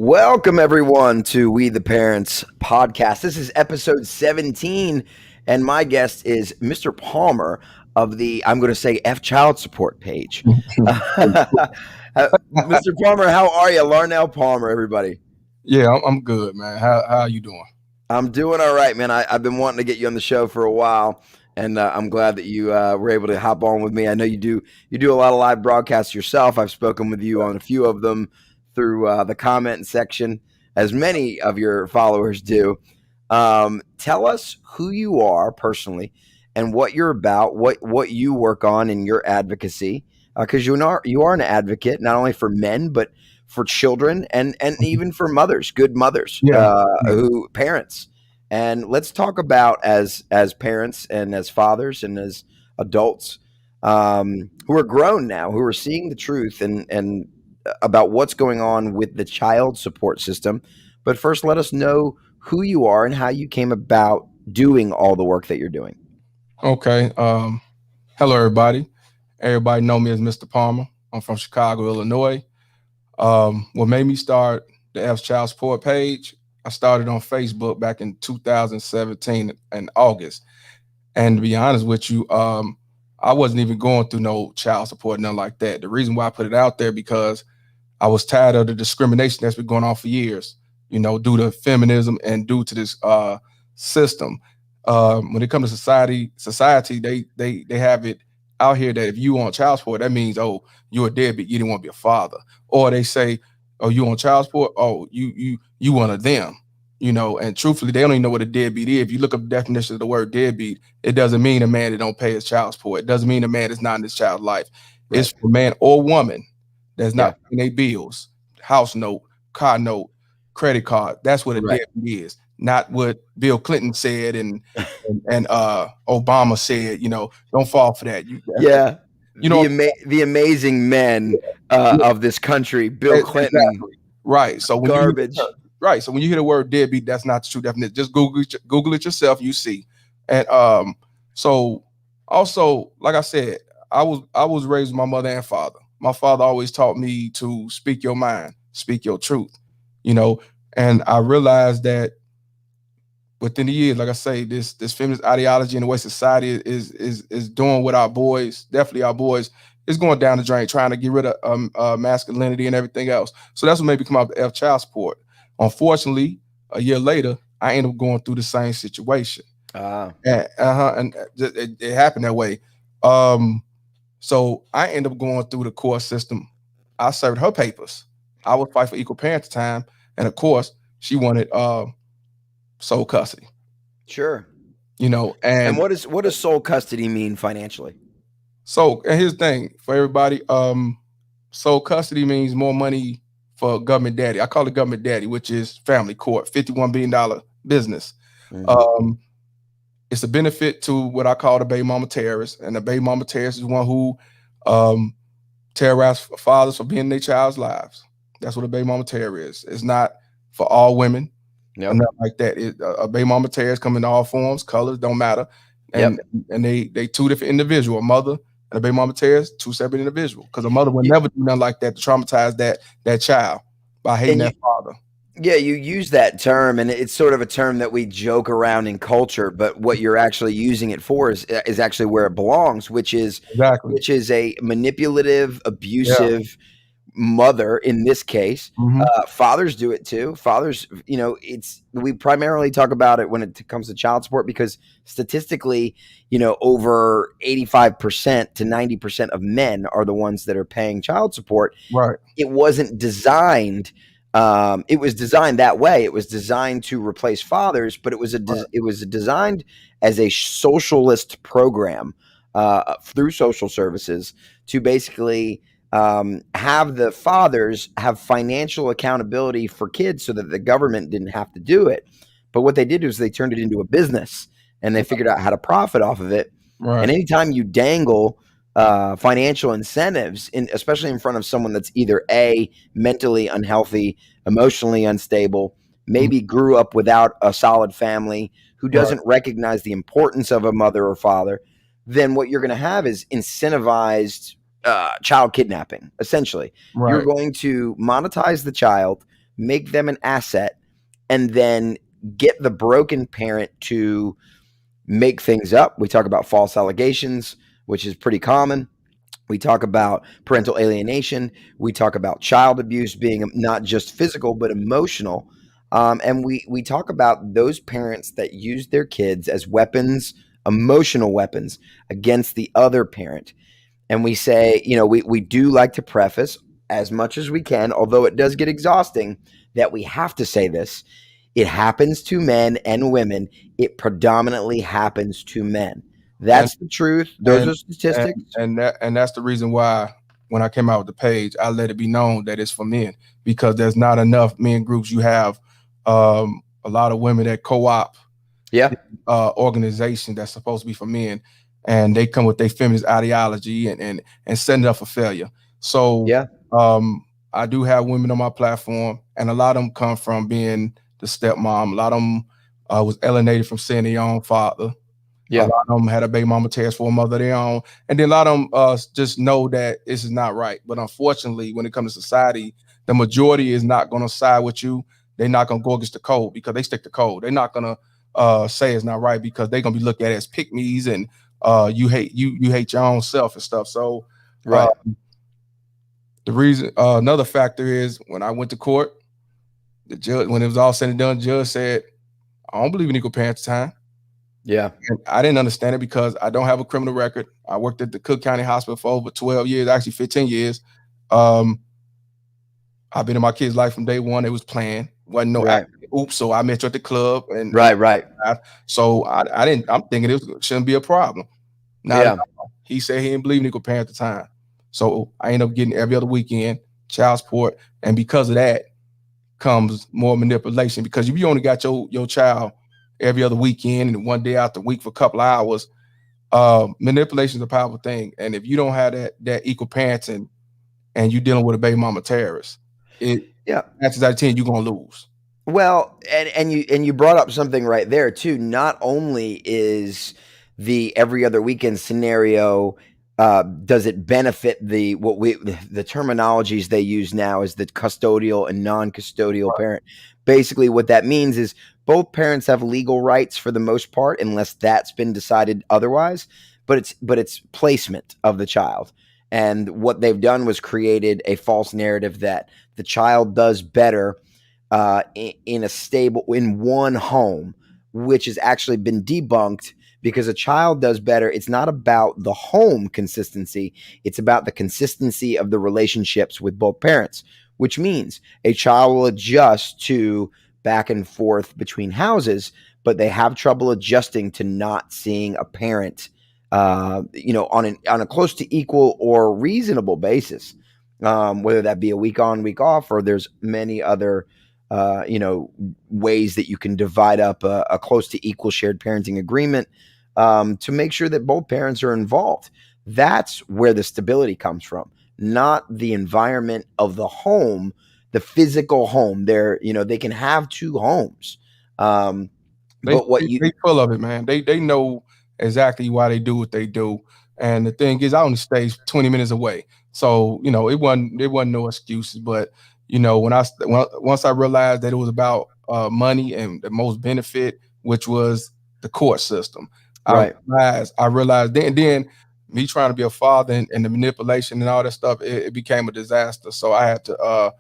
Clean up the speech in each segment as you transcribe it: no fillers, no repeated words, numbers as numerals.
Welcome, everyone, to We the Parents podcast. This is episode 17, and my guest is Mr. Palmer of the, I'm going to say, F Child Support page. Mr. Palmer, how are you? Larnell Palmer, everybody. Yeah, I'm good, man. How you doing? I'm doing all right, man. I've been wanting to get you on the show for a while, and I'm glad that you were able to hop on with me. I know you do a lot of live broadcasts yourself. I've spoken with you on a few of them through the comment section, as many of your followers do. Tell us who you are personally and what you're about, what you work on in your advocacy, because you are an advocate not only for men but for children and even for mothers, good mothers, who parents. And let's talk about as parents and as fathers and as adults who are grown now, who are seeing the truth and about what's going on with the child support system. But first, let us know who you are and how you came about doing all the work that you're doing. Okay. Hello, everybody. Everybody know me as Mr. Palmer. I'm from Chicago, Illinois. What made me start the F Child Support page? I started on Facebook back in 2017 in August. And to be honest with you, I wasn't even going through no child support, nothing like that. The reason why I put it out there because I was tired of the discrimination that's been going on for years, due to feminism and due to this system. When it comes to society, they have it out here that if you want child support, that means, oh, you're a deadbeat, you didn't want to be a father. Or they say, oh, you on child support? Oh, you one of them. And truthfully, they don't even know what a deadbeat is. If you look up the definition of the word deadbeat, it doesn't mean a man that don't pay his child support. It doesn't mean a man that's not in his child's life. Right. It's for man or woman that's not paying their bills, house note, car note, credit card. That's what a deadbeat is. Not what Bill Clinton said and Obama said. Don't fall for that. The amazing men of this country, Bill Clinton. Exactly. Right. So when garbage. So when you hear the word deadbeat, that's not the true definition. Just Google it yourself. You see. And so also, like I said, I was raised with my mother and father. My father always taught me to speak your mind, speak your truth. And I realized that within the years, like I say, this feminist ideology and the way society is doing with our boys, definitely our boys, is going down the drain, trying to get rid of masculinity and everything else. So that's what made me come out with F Child Support. Unfortunately, a year later, I ended up going through the same situation. And it happened that way. So I ended up going through the court system. I served her papers. I would fight for equal pay at the time, and of course, she wanted sole custody. Sure. And what does sole custody mean financially? So, and here's the thing for everybody, sole custody means more money for government daddy. I call it government daddy, which is family court, $51 billion business. Mm-hmm. It's a benefit to what I call the baby mama terrorist. And the baby mama terrorist is one who terrorize fathers for being in their child's lives. That's what a baby mama terrorist is. It's not for all women. Nope. Nothing like that. A baby mama terrorist come in all forms, colors, don't matter. And they two different individuals, a mother and a baby mama terrorist, two separate individuals. Because a mother would never do nothing like that to traumatize that child by hating that father. Yeah, you use that term, and it's sort of a term that we joke around in culture, but what you're actually using it for is actually where it belongs, which is a manipulative, abusive mother in this case. Mm-hmm. Fathers do it too. Fathers, we primarily talk about it when it comes to child support because statistically, over 85% to 90% of men are the ones that are paying child support. Right. It wasn't designed. It was designed that way. It was designed to replace fathers, but it was designed as a socialist program through social services to basically have the fathers have financial accountability for kids so that the government didn't have to do it. But what they did was they turned it into a business and they figured out how to profit off of it. Right. And anytime you dangle financial incentives, especially in front of someone that's either A, mentally unhealthy, emotionally unstable, maybe grew up without a solid family, who doesn't recognize the importance of a mother or father, then what you're going to have is incentivized child kidnapping, essentially. Right. You're going to monetize the child, make them an asset, and then get the broken parent to make things up. We talk about false allegations, which is pretty common. We talk about parental alienation. We talk about child abuse being not just physical but emotional. And we talk about those parents that use their kids as weapons, emotional weapons, against the other parent. And we say, we do like to preface as much as we can, although it does get exhausting, that we have to say this. It happens to men and women. It predominantly happens to men. and That's the truth. Those and are statistics. that's the reason why when I came out with the page, I let it be known that it's for men, because there's not enough men groups. You have a lot of women that co-op Yeah. organization that's supposed to be for men, and they come with their feminist ideology and setting it up for failure. So Yeah. um, I do have women on my platform, and a lot of them come from being the stepmom. A lot of them was alienated from seeing their own father. A Yeah. lot of them had a baby mama test for a mother of their own, and then a lot of them just know that this is not right. But unfortunately, when it comes to society, the majority is not going to side with you. They're not going to go against the code because they stick to code. They're not going to say it's not right because they're going to be looked at as pick me's and you hate your own self and stuff. So uh, Right. the reason another factor is when I went to court, the judge, when it was all said and done, the judge said, "I don't believe in equal parents time." Yeah. And I didn't understand it because I don't have a criminal record. I worked at the Cook County Hospital for over 12 years, actually 15 years. Um, I've been in my kid's life from day one. It was planned. Wasn't no Right. oops. So I met you at the club and Right. Right. so I didn't. I'm thinking it shouldn't be a problem. Not at Yeah. all. He said he didn't believe in equal parent at the time. So I ended up getting every other weekend child support, and because of that comes more manipulation. Because if you only got your child every other weekend and one day out the week for a couple of hours, manipulation is a powerful thing. And if you don't have that equal parenting and you dealing with a baby mama terrorist, it Yeah. chances out of 10 you're gonna lose. Well, and you brought up something right there too. Not only is the every other weekend scenario, does it benefit the terminologies they use now is the custodial and non-custodial parent. Basically, what that means is both parents have legal rights for the most part, unless that's been decided otherwise. But it's placement of the child, and what they've done was created a false narrative that the child does better in one home, which has actually been debunked because a child does better. It's not about the home consistency, it's about the consistency of the relationships with both parents, which means a child will adjust to back and forth between houses, but they have trouble adjusting to not seeing a parent on a close to equal or reasonable basis, whether that be a week on, week off, or there's many other ways that you can divide up a close to equal shared parenting agreement, to make sure that both parents are involved. That's where the stability comes from, not the environment of the home, the physical home. They can have two homes. They, But what they you, they full of it, man. They know exactly why they do what they do. And the thing is, I only stay 20 minutes away, so it wasn't no excuses. But once I realized that it was about money and the most benefit, which was the court system, right. I realized then me trying to be a father and the manipulation and all that stuff, it became a disaster. So I had to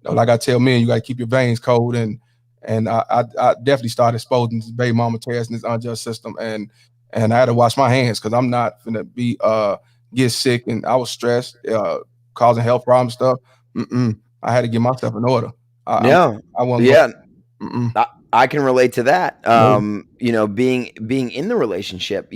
like I tell men, you got to keep your veins cold, and I definitely started exposing this baby mama tears in this unjust system, and I had to wash my hands because I'm not gonna be get sick, and I was stressed, causing health problems stuff. I had to get myself in order. I, I'm Yeah. I wasn't going. Yeah. Mm-mm. I can relate to that. No, Being in the relationship,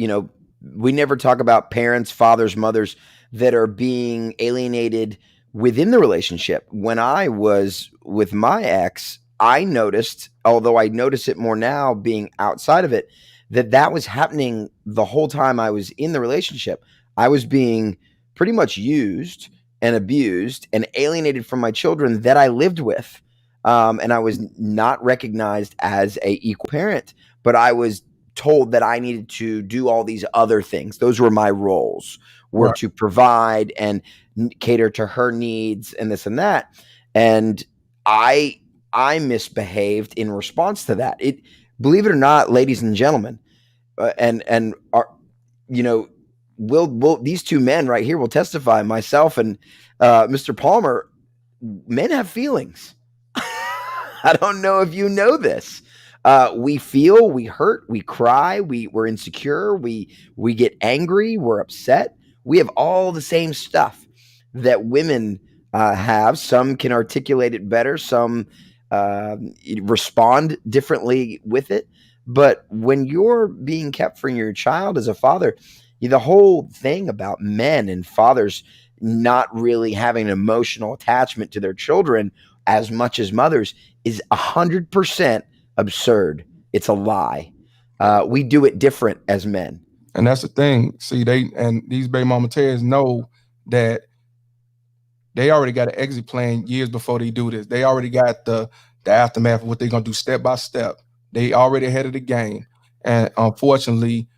we never talk about parents, fathers, mothers that are being alienated within the relationship. When I was with my ex, I noticed, although I notice it more now being outside of it, that was happening the whole time I was in the relationship. I was being pretty much used and abused and alienated from my children that I lived with, and I was not recognized as a equal parent, but I was told that I needed to do all these other things. Those were my roles, were right. to provide and cater to her needs and this and that. And I I misbehaved in response to that. Believe it or not, ladies and gentlemen, and are, you know, will these two men right here will testify, myself and Mr. Palmer, men have feelings. I don't know if you know this. We feel, we hurt, we cry, we're insecure, we get angry, we're upset. We have all the same stuff that women have. Some can articulate it better, some uh, respond differently with it. But when you're being kept from your child as a father, the whole thing about men and fathers not really having an emotional attachment to their children as much as mothers is 100% absurd. It's a lie. We do it different as men. And that's the thing. See, these baby mama terrorists know that they already got an exit plan years before they do this. They already got the aftermath of what they're gonna do step by step. They already ahead of the game. And unfortunately,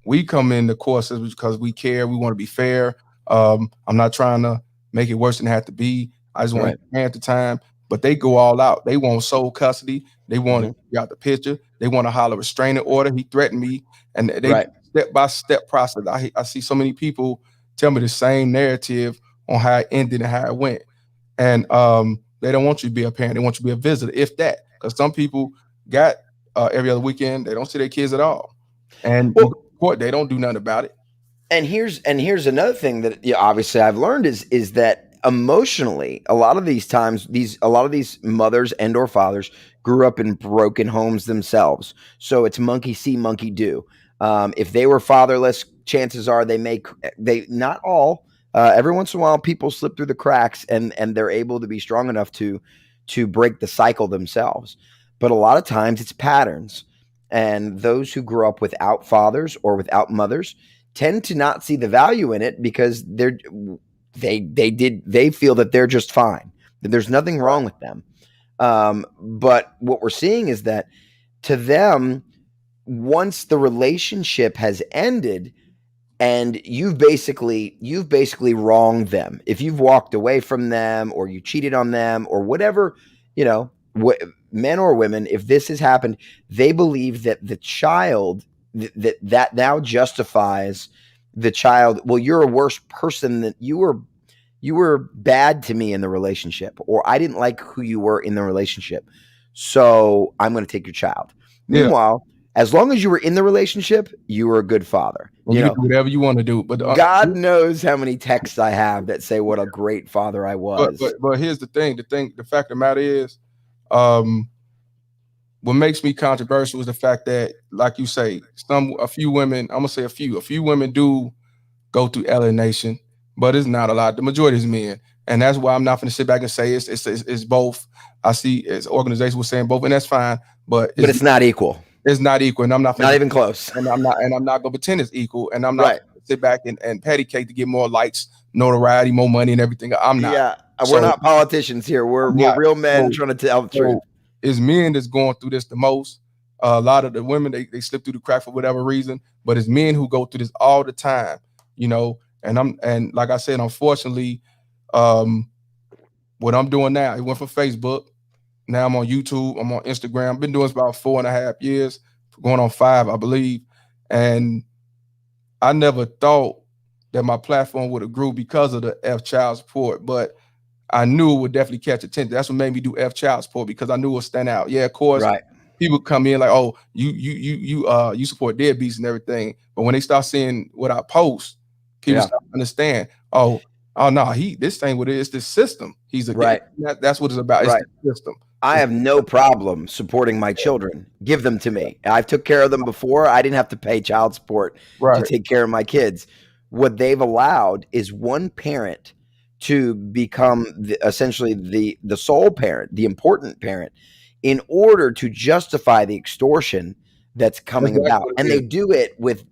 we come in the courses because we care. We want to be fair. I'm not trying to make it worse than it had to be. I just want Right. to be at the time. But they go all out. They want sole custody. They want to get out the picture. They want to holler restraining order. He threatened me, and they Right. step by step process. I see so many people tell me the same narrative on how it ended and how it went, and they don't want you to be a parent. They want you to be a visitor, if that. Because some people got every other weekend. They don't see their kids at all, and you go Well, to court, they don't do nothing about it. and here's another thing that, obviously I've learned is that emotionally, a lot of these times, a lot of these mothers and or fathers grew up in broken homes themselves. So it's monkey see, monkey do. If they were fatherless, chances are they not all. Every once in a while, people slip through the cracks, and they're able to be strong enough to break the cycle themselves. But a lot of times, it's patterns, and those who grew up without fathers or without mothers tend to not see the value in it because they feel that they're just fine, that there's nothing wrong with them. But what we're seeing is that, to them, once the relationship has ended and you've basically wronged them, if you've walked away from them or you cheated on them or whatever, you know, men or women, if this has happened, they believe that the child, that now justifies the child. Well, you're a worse person, than you were bad to me in the relationship, or I didn't like who you were in the relationship, so I'm going to take your child. Yeah, Meanwhile, as long as you were in the relationship, you were a good father. and you can do whatever you want to do. But God knows how many texts I have that say what a great father I but was. but but here's the thing. The fact of the matter is, um, what makes me controversial is the fact that, like you say, a few women. I'm gonna say a few women do go through alienation, but it's not a lot. The majority is men, and that's why I'm not going to sit back and say it's both. I see as organizations were saying both, and that's fine, but But it's not equal. it's not equal, and I'm not Not finna, even close. and I'm not going to pretend it's equal, and I'm not Right. gonna sit back and patty cake to get more likes, notoriety, more money, and everything. I'm not. Yeah. We're So not politicians here. We're I'm we're not. real men So trying to tell the truth. so it's men that's going through this the most. A lot of the women they slip through the crack for whatever reason, but it's men who go through this all the time, you know. And like I said, unfortunately, um, what I'm doing now, it went from Facebook. Now I'm on YouTube. I'm on Instagram. I've been doing this about 4.5 years, going on 5, I believe. And I never thought that my platform would have grew because of the F child support, but I knew it would definitely catch attention. That's what made me do F child support, because I knew it would stand out. Yeah, of course, Right. people come in like, oh, you support deadbeats and everything. But when they start seeing what I post, people Yeah. start to understand, oh no, this thing what it is, this system. He's a Right. that's what it's about. It's Right. the system. I It's have no problem supporting my children. Give them to me. I've took care of them before. I didn't have to pay child support to right. take care of my kids. What they've allowed is one parent to become essentially the sole parent, the important parent, in order to justify the extortion that's That's coming exactly about. what And it they is. do it with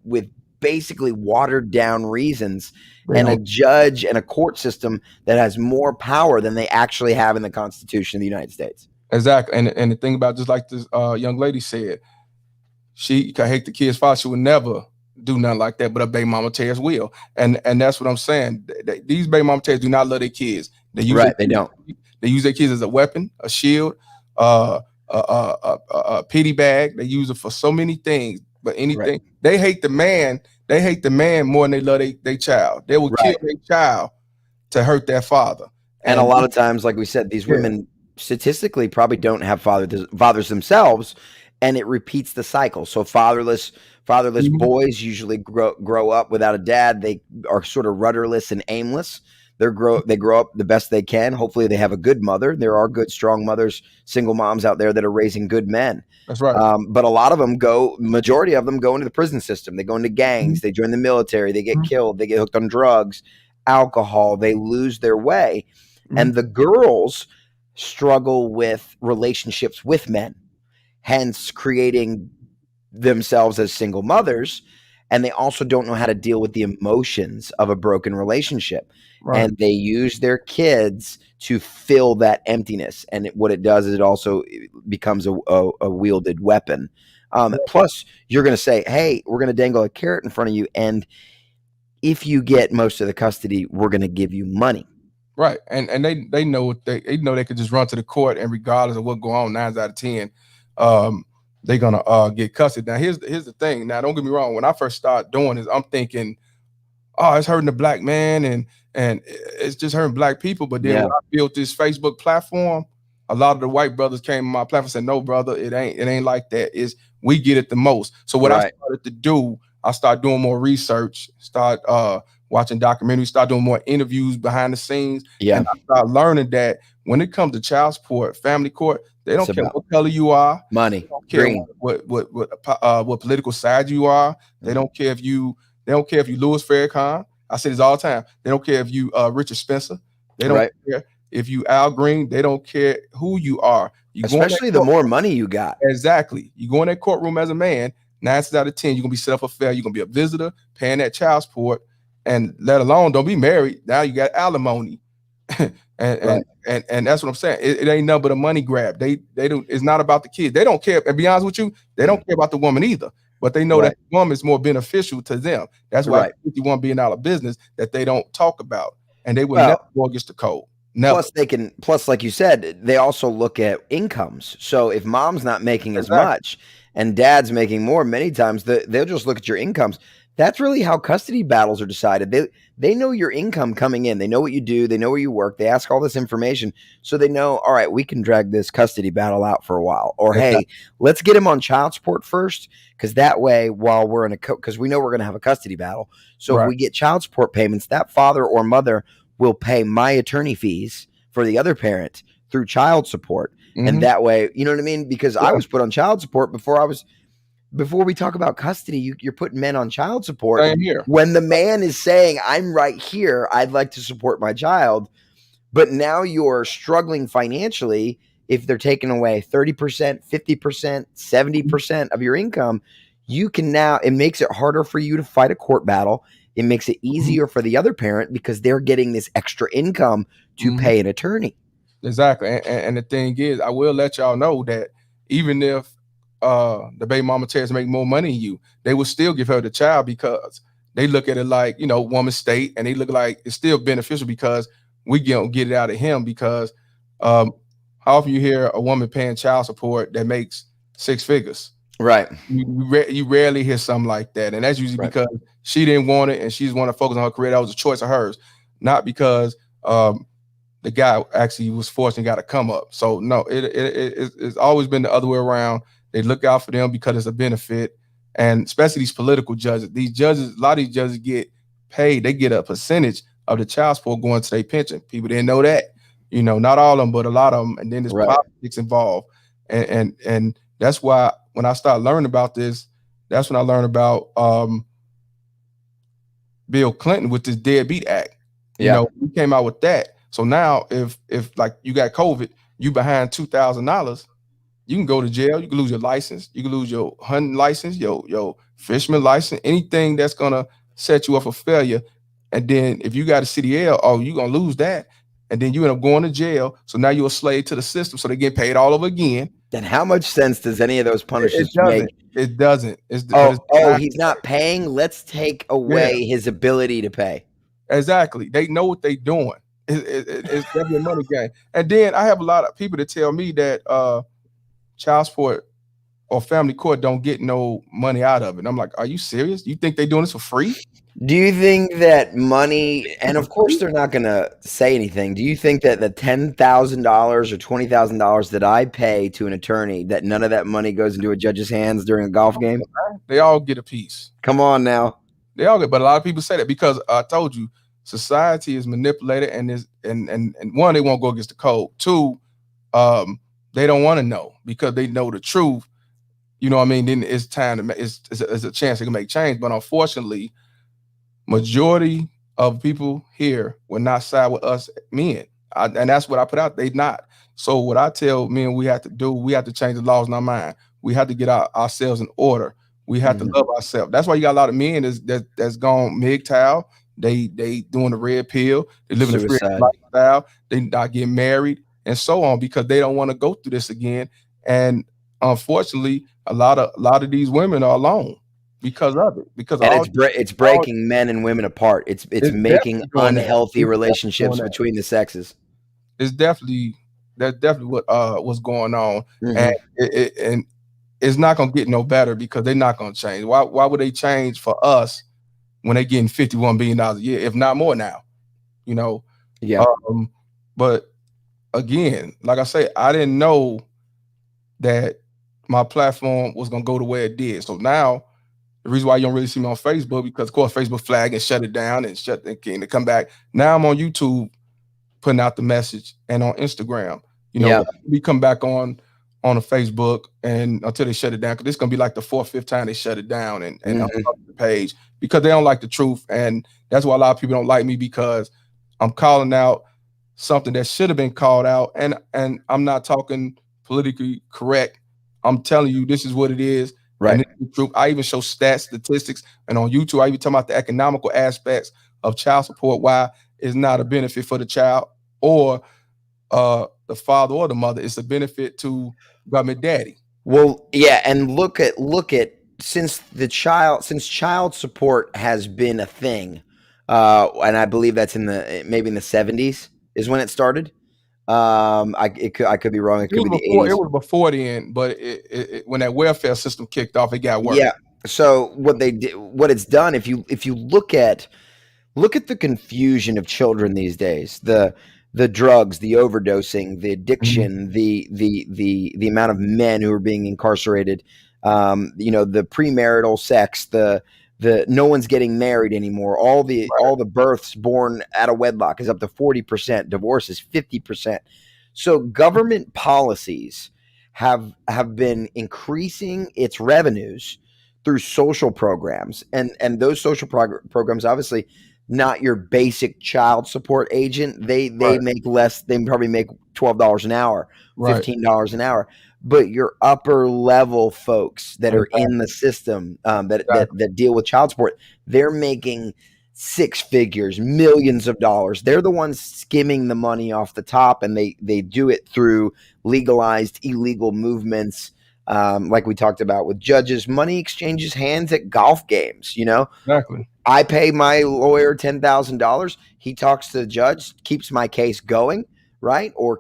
basically watered down reasons, They and a don't judge and a court system that has more power than they actually have in the Constitution of the United States. exactly. And the thing about, just like this young lady said, she could hate the kid's father. She would never do nothing like that, but a baby mama tears will. And that's what I'm saying. These baby mama tears do not love their kids. They use their Right, they kids, don't. they use their kids as a weapon, a shield. a pity bag. They use it for so many things. But Right. anything they hate the man. They hate the man more than they love their child. They will kill Right. their child to hurt their father. And a And lot of times, like we said, these yeah, women statistically probably don't have fathers themselves, and it repeats the cycle. So fatherless mhm, boys usually grow up without a dad. They are sort of rudderless and aimless. They grow up the best they can. Hopefully, they have a good mother. There are good, strong mothers, single moms out there that are raising good men. that's right. But a lot of them majority of them go into the prison system. They go into Mhm, gangs. They join the military. They get mhm, killed. They get hooked on drugs, alcohol. They lose their way, mhm. and the girls struggle with relationships with men, hence creating themselves as single mothers. And they also don't know how to deal with the emotions of a broken relationship. Right. And they use their kids to fill that emptiness. And what it does is it also becomes a wielded weapon. Plus, you're going to say, hey, we're going to dangle a carrot in front of you. And if you get most of the custody, we're going to give you money. Right, and they know they know they could just run to the court, and regardless of what go on, 9 out of 10, um, they're gonna get custody. Now here's the thing. Now don't get me wrong. When I first started doing this, I'm thinking, oh, it's hurting the black man, and it's just hurting black people. But then Yeah. when I built this Facebook platform, a lot of the white brothers came on my platform and said, "No, brother, it ain't like that. Is we get it the most." So what I Right. started to do, I started doing more research, start watching documentaries, start doing more interviews behind the scenes, Yeah. and I started learning that when it comes to child support, family court, they It's don't care about what color you are. They money. don't care Green. what political side you are. They Mhm. don't care if you they don't care if you Louis Farrakhan. I say this all the time. They don't care if you Richard Spencer. They don't Right. care if you Al Green. They don't care who you are. You go in that Especially the court, more money you got. exactly. You go in that courtroom as a man. 9 out of 10, you're gonna be set up for fair. You're gonna be a visitor, paying that child support, and let alone don't be married. Now you got alimony, and Right. and that's what I'm saying. It ain't nothing but a money grab. They do. It's not about the kids. They don't care. And be honest with you, they don't Mm. care about the woman either. But they know that Right. the woman is more beneficial to them. That's why Right. it's $51 billion business that they don't talk about, and they will never Well, go against the code. Never. plus like you said, they also look at incomes. So if mom's not making as Exactly. much and dad's making more, many times they'll just look at your incomes. That's really how custody battles are decided. They know your income coming in. They know what you do, they know where you work, they ask all this information. So they know, all right, we can drag this custody battle out for a while. Or Exactly. hey, let's get him on child support first, because that way while we're in because we know we're gonna have a custody battle. So if Right. we get child support payments, that father or mother will pay my attorney fees for the other parent through child support. And Hmm. that way, you know what I mean? Because I Yeah. was put on child support before we talk about custody, you're putting men on child support. Same here. When the man is saying, I'm right here, I'd like to support my child, but now you're struggling financially if they're taking away 30%, 50%, Mhm. 70% of your income. You can now, it makes it harder for you to fight a court battle. It makes it Mhm. easier for the other parent because they're getting this extra income to Mhm. pay an attorney. Exactly. And the thing is, I will let y'all know that even if the baby mama tries to make more money than you, they will still give her the child because they look at it like, woman state, and they look like it's still beneficial because we don't get it out of him because um how often you hear a woman paying child support that makes 6 figures? Right. You rarely hear something like that. And that's usually Right. because she didn't want it and she's want to focus on her career. That was a choice of hers, not because the guy actually was forced and got to come up. So no, it's always been the other way around. They look out for them because it's a benefit, and especially these political judges. These judges, a lot of these judges get paid. They get a percentage of the child support going to their pension. People didn't know that. Not all of them, but a lot of them. And then there's Right. politics involved, and that's why when I started learning about this, that's when I learned about Bill Clinton with this Deadbeat Act. Yeah. He came out with that. So now if like you got COVID, you behind $2,000, you can go to jail, you can lose your license, you can lose your hunting license, your fisherman license, anything that's gonna set you up for failure. And then if you got a CDL, oh, you're gonna lose that. And then you end up going to jail. So now you're a slave to the system. So they get paid all over again. Then how much sense does any of those It punishments make? doesn't. It doesn't. But Oh, it's oh, designed he's that not paying. Let's take way. Yeah. away his ability to pay. Exactly. They know what they're doing. It's definitely a money game. And then I have a lot of people that tell me that child support or family court don't get no money out of it. And I'm like, are you serious? You think they doing this for free? Do you think that money, and For of course free? they're not going to say anything. Do you think that the $10,000 or $20,000 that I pay to an attorney, that none of that money goes into a judge's hands during a golf game? They all get a piece. Come on now. They all get, but a lot of people say that because I told you, society is manipulated, and is and one, they won't go against the code. Two, they don't want to know because they know the truth. You know what I mean? Then it's time to it's a chance they can make change. But unfortunately, majority of people here will not side with us men. And that's what I put out. They not. So what I tell men we have to do, we have to change the laws in our mind. We have to get ourselves in order. We have to love ourselves. That's why you got a lot of men that's gone MGTOW. They doing the red pill. They living a free Suicide. lifestyle. They not getting married and so on because they don't want to go through this again. And unfortunately, a lot of these women are alone because of it. Because And all it's breaking men and women apart. It's making definitely doing that. unhealthy It's relationships doing that. between the sexes. It's definitely that's definitely what's going on, and and it's not gonna get no better because they're not gonna change. Why would they change for us when they're getting $51 billion a year, if not more now? You know. Yeah. But again, like I say, I didn't know that my platform was gonna go the way it did. So now the reason why you don't really see me on Facebook because of course Facebook flagged and shut it down and to come back. Now I'm on YouTube putting out the message and on Instagram. You know, we come back on a Facebook and until they shut it down, because this is gonna be like the fourth, fifth time they shut it down and uncover the page because they don't like the truth. And that's why a lot of people don't like me because I'm calling out something that should have been called out. And I'm not talking politically correct. I'm telling you this is what it is. Right. And it's the truth. I even show stats, statistics, and on YouTube, I even talk about the economical aspects of child support, why it's not a benefit for the child or the father or the mother. It's a benefit to government daddy. Well, yeah, and look at since child support has been a thing, and I believe that's maybe in the 70s is when it started. I could be wrong. It could be the 80s. It was before then, but when that welfare system kicked off, it got worse. Yeah. So what it's done, if you look at the confusion of children these days, the drugs, the overdosing, the addiction, the amount of men who are being incarcerated, the premarital sex, the no one's getting married anymore. All the births born out of wedlock is up to 40%. Divorce is 50%. So government policies have been increasing its revenues through social programs, and those social programs obviously not your basic child support agent. They make less. They probably make $12 an hour, $15 an hour. But your upper level folks that are in the system that deal with child support, they're making six figures, millions of dollars. They're the ones skimming the money off the top, and they do it through legalized illegal movements. Like we talked about with judges, money exchanges hands at golf games. Exactly. I pay my lawyer $10,000. He talks to the judge, keeps my case going, right? Or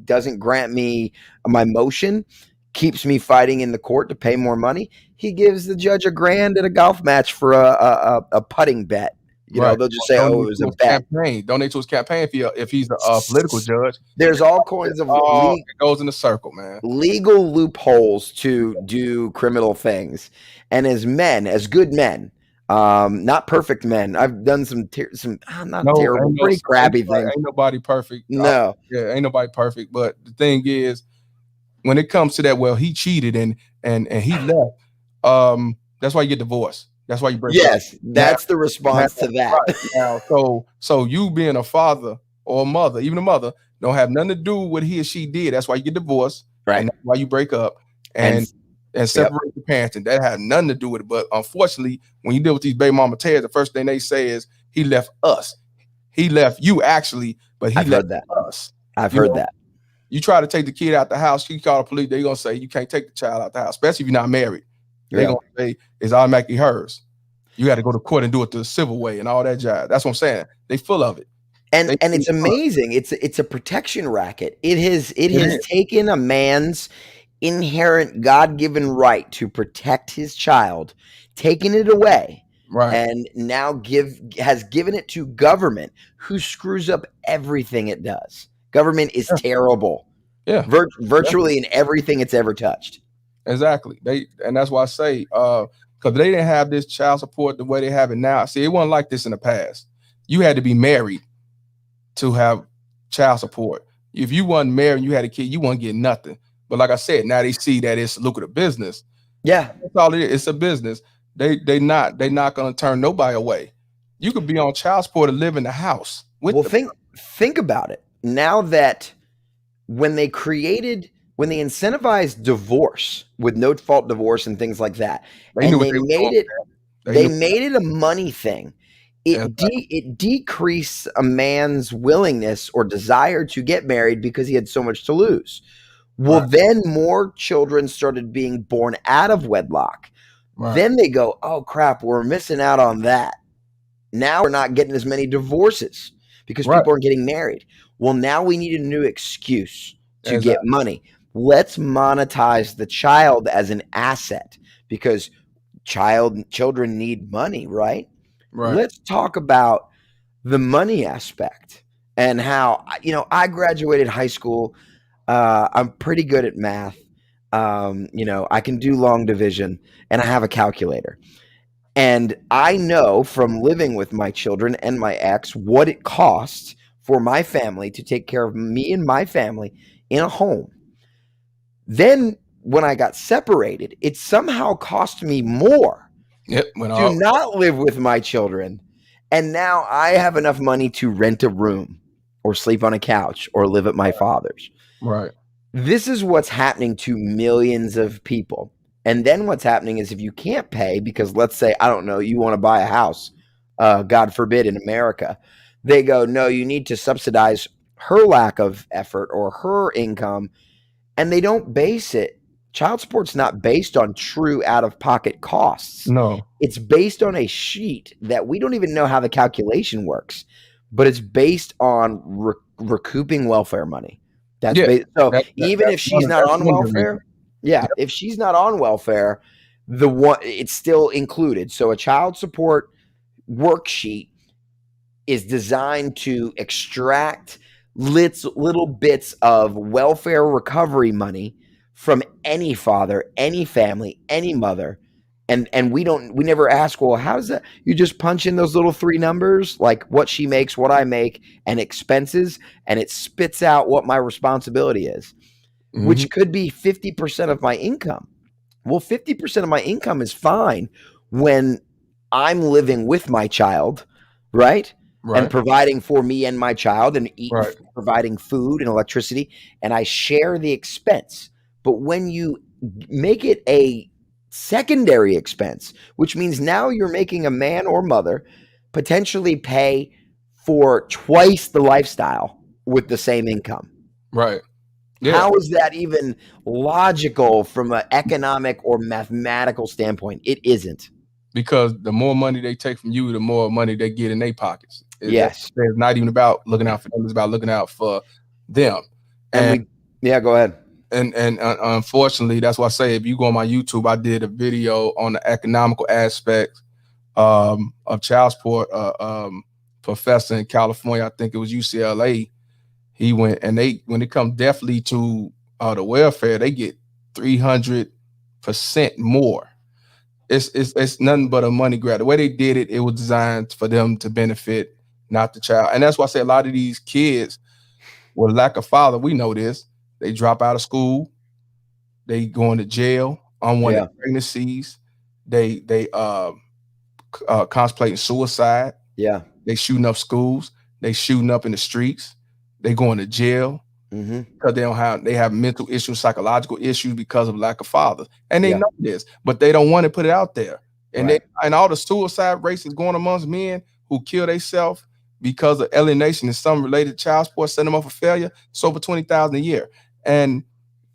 doesn't grant me my motion, keeps me fighting in the court to pay more money. He gives the judge $1,000 at a golf match for a putting bet. They'll just say, "Oh, it was a bet." Donate to his campaign if he's a political judge. There's all kinds of it goes in a circle, man. Legal loopholes to do criminal things, and as good men. Not perfect men. I've done some terrible, pretty crappy things. Ain't nobody perfect. No. Ain't nobody perfect. But the thing is, when it comes to that, well, he cheated and he left. That's why you get divorced. That's why you break up. Yes, that's the response to that. Right. Now, so you being a father or a mother, even a mother, don't have nothing to do with what he or she did. That's why you get divorced. Right. And that's why you break up. And separate the parenting. That had nothing to do with it. But unfortunately, when you deal with these baby mama tears, the first thing they say is he left us. He left you actually, but he left us. I've heard that. You try to take the kid out the house, you call the police, they're gonna say you can't take the child out the house, especially if you're not married. They're gonna say it's automatically hers. You got to go to court and do it the civil way and all that jive. That's what I'm saying. They full of it. And They it's amazing. It's a protection racket. It has is. taken a man's inherent God-given right to protect his child, taken it away, Right. and now has given it to government, who screws up everything it does. Government is Yeah. terrible, Yeah. Yeah. virtually in everything it's ever touched. Exactly. And that's why I say, because they didn't have this child support the way they have it now. See, it wasn't like this in the past. You had to be married to have child support. If you wasn't married and you had a kid, you wouldn't get nothing. But like I said, now they see that it's a lucrative business. Yeah. That's all it is. It's a business. They not gonna turn nobody away. You could be on child support and live in the house with Well, the think about it. Now that when they incentivized divorce with no fault divorce and things like that, they knew and what they they were doing. made it They knew a money thing. exactly. It decreased a man's willingness or desire to get married because he had so much to lose. Well, Right, then more children started being born out of wedlock. right, Then they go, oh crap, we're missing out on that. Now we're not getting as many divorces because right. people aren't getting married. Well, now we need a new excuse to get Exactly. money. Let's monetize the child as an asset because children need money, right? Right. Let's talk about the money aspect and how I graduated high school. I'm pretty good at math. I can do long division, and I have a calculator. And I know from living with my children and my ex what it costs for my family to take care of me and my family in a home. Then when I got separated, it somehow cost me more Yep. Went to all not live with my children. And now I have enough money to rent a room or sleep on a couch or live at my father's. right. This is what's happening to millions of people. And then what's happening is if you can't pay, because let's say, I don't know, you want to buy a house, God forbid, in America, they go, no, you need to subsidize her lack of effort or her income. And they don't base it. Child support's not based on true out of pocket costs. No. It's based on a sheet that we don't even know how the calculation works, but it's based on recouping welfare money. Yeah. So even That's if she's not that's on one of the reasons. welfare, yeah, Yep. if she's not on welfare, the one it's still included. So a child support worksheet is designed to extract little bits of welfare recovery money from any father, any family, any mother. And we never ask, well, how does that? You just punch in those little three numbers, like what she makes, what I make, and expenses, and it spits out what my responsibility is, Mhm. which could be 50% of my income. Well, 50% of my income is fine when I'm living with my child, right? And Right. providing for me and my child and Right. providing food and electricity, and I share the expense. But when you make it a secondary expense, which means now you're making a man or mother potentially pay for twice the lifestyle with the same income. Right. Yeah. How is that even logical from an economic or mathematical standpoint? It isn't. Because the more money they take from you, the more money they get in their pockets. Yes. It's not even about looking out for them; it's about looking out for them. And And yeah, go ahead. unfortunately, that's why I say if you go on my YouTube, I did a video on the economical aspects of child support. Professor in California, I think it was UCLA. He went and when it comes definitely to the welfare, they get 300% more. It's nothing but a money grab. The way they did it, it was designed for them to benefit, not the child. And that's why I say a lot of these kids with lack of father, we know this. They drop out of school, they go into jail, unwanted Yeah. pregnancies, they contemplating suicide, Yeah. they shooting up schools, they shooting up in the streets, they going to jail Mm-hmm. because they have mental issues, psychological issues because of lack of fathers, and they Yeah. know this, but they don't want to put it out there. And Right. all the suicide rates is going amongst men who kill themselves because of alienation and some related to child support, set them up for failure. It's over 20,000 a year, and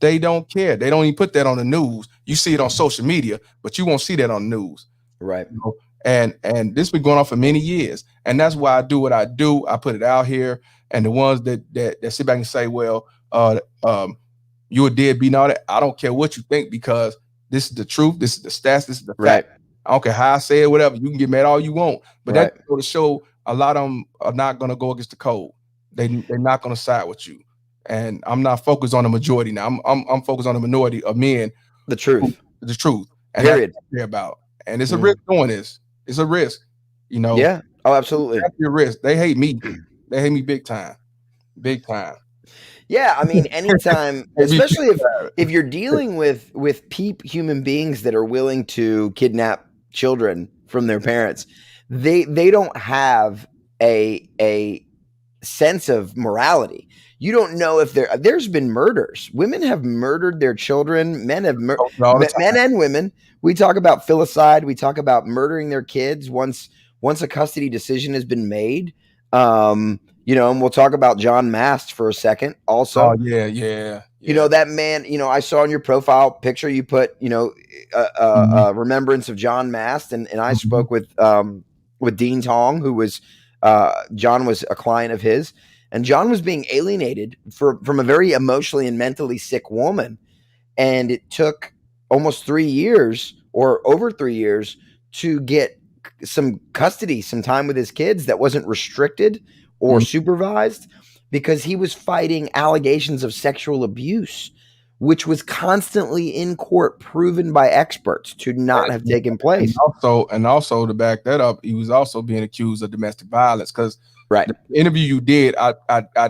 they don't care. They don't even put that on the news. You see it on social media, but you won't see that on the news. Right. You know? and this been going on for many years, and that's why I do what I do. I put it out here, and the ones that sit back and say, well, you're a deadbeat and all that, I don't care what you think, because this is the truth, this is the stats, this is the fact. Right. I don't care how I say it, whatever. You can get mad all you want, but Right. that go to show a lot of them are not going to go against the code. They're not going to side with you, and I'm not focused on the majority now. I'm focused on the minority of men. The truth. The truth, and Period. that's what I care about. And it's a risk doing this. It's a risk, you know. Yeah. Oh, absolutely. That's your risk. They hate me. They hate me big time. Big time. Yeah, I mean, anytime, especially if you're dealing with human beings that are willing to kidnap children from their parents, they don't have a sense of morality. You don't know if there's been murders. Women have murdered their children. Men have men and women. We talk about filicide. We talk about murdering their kids once a custody decision has been made. You know, and we'll talk about John Mast for a second also. Oh, yeah. You know, that man, you know, I saw in your profile picture you put, you know, remembrance of John Mast, and I spoke with Dean Tong, who was John was a client of his, and John was being alienated from a very emotionally and mentally sick woman, and it took almost 3 years or over 3 years to get some custody, some time with his kids that wasn't restricted or supervised, because he was fighting allegations of sexual abuse, which was constantly in court proven by experts to not have taken place. And also to back that up, he was also being accused of domestic violence, because right, the interview you did, I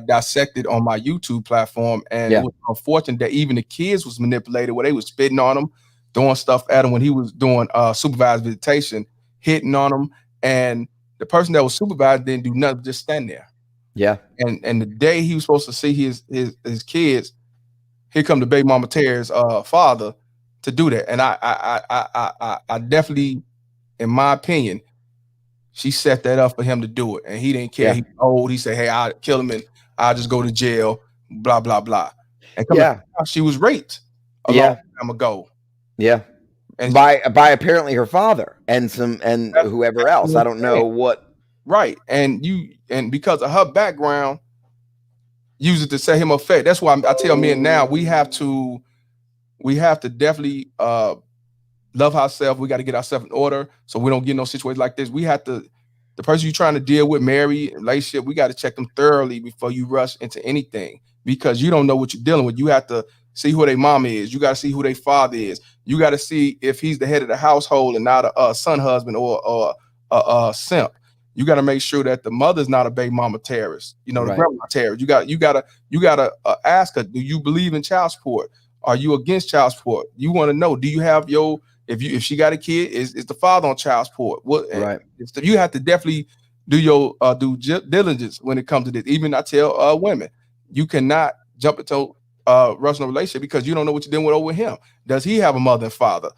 dissected on my YouTube platform, and it was unfortunate that even the kids was manipulated, where they was spitting on him, throwing stuff at him when he was doing supervised visitation, hitting on him, and the person that was supervised didn't do nothing, just stand there. Yeah. And the day he was supposed to see his kids, here come the baby mama Terry's father to do that. And I definitely, in my opinion, she set that up for him to do it. And he didn't care. Yeah. He was old. He said, hey, I'll kill him and I'll just go to jail, blah, blah, blah. And she was raped a long time ago. Yeah. And by apparently her father and whoever else. I don't know what. Right. And because of her background, use it to set him up fat. That's why I tell men now, we have to definitely love ourselves. We got to get ourselves in order so we don't get in no situations like this. We have to, the person you're trying to deal with, marry, relationship, we got to check them thoroughly before you rush into anything, because you don't know what you're dealing with. You have to see who their mom is. You got to see who their father is. You got to see if he's the head of the household and not a son husband or a simp. You got to make sure that the mother's not a baby mama terrorist. You know, the grandma terrorist. You gotta ask her, do you believe in child support? Are you against child support? You want to know, do you have if she got a kid, is the father on child support? What? Right. You have to definitely do your due diligence when it comes to this. Even I tell women, you cannot jump into rushing a relationship because you don't know what you're dealing with over him. Does he have a mother and father?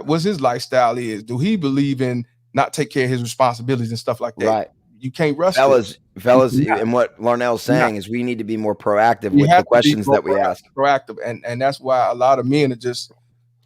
What's his lifestyle is? Do he believe in not take care of his responsibilities and stuff like that? Right. You can't rush fellas, and what Larnell's saying is we need to be more proactive with the questions that we ask. Proactive, and that's why a lot of men are just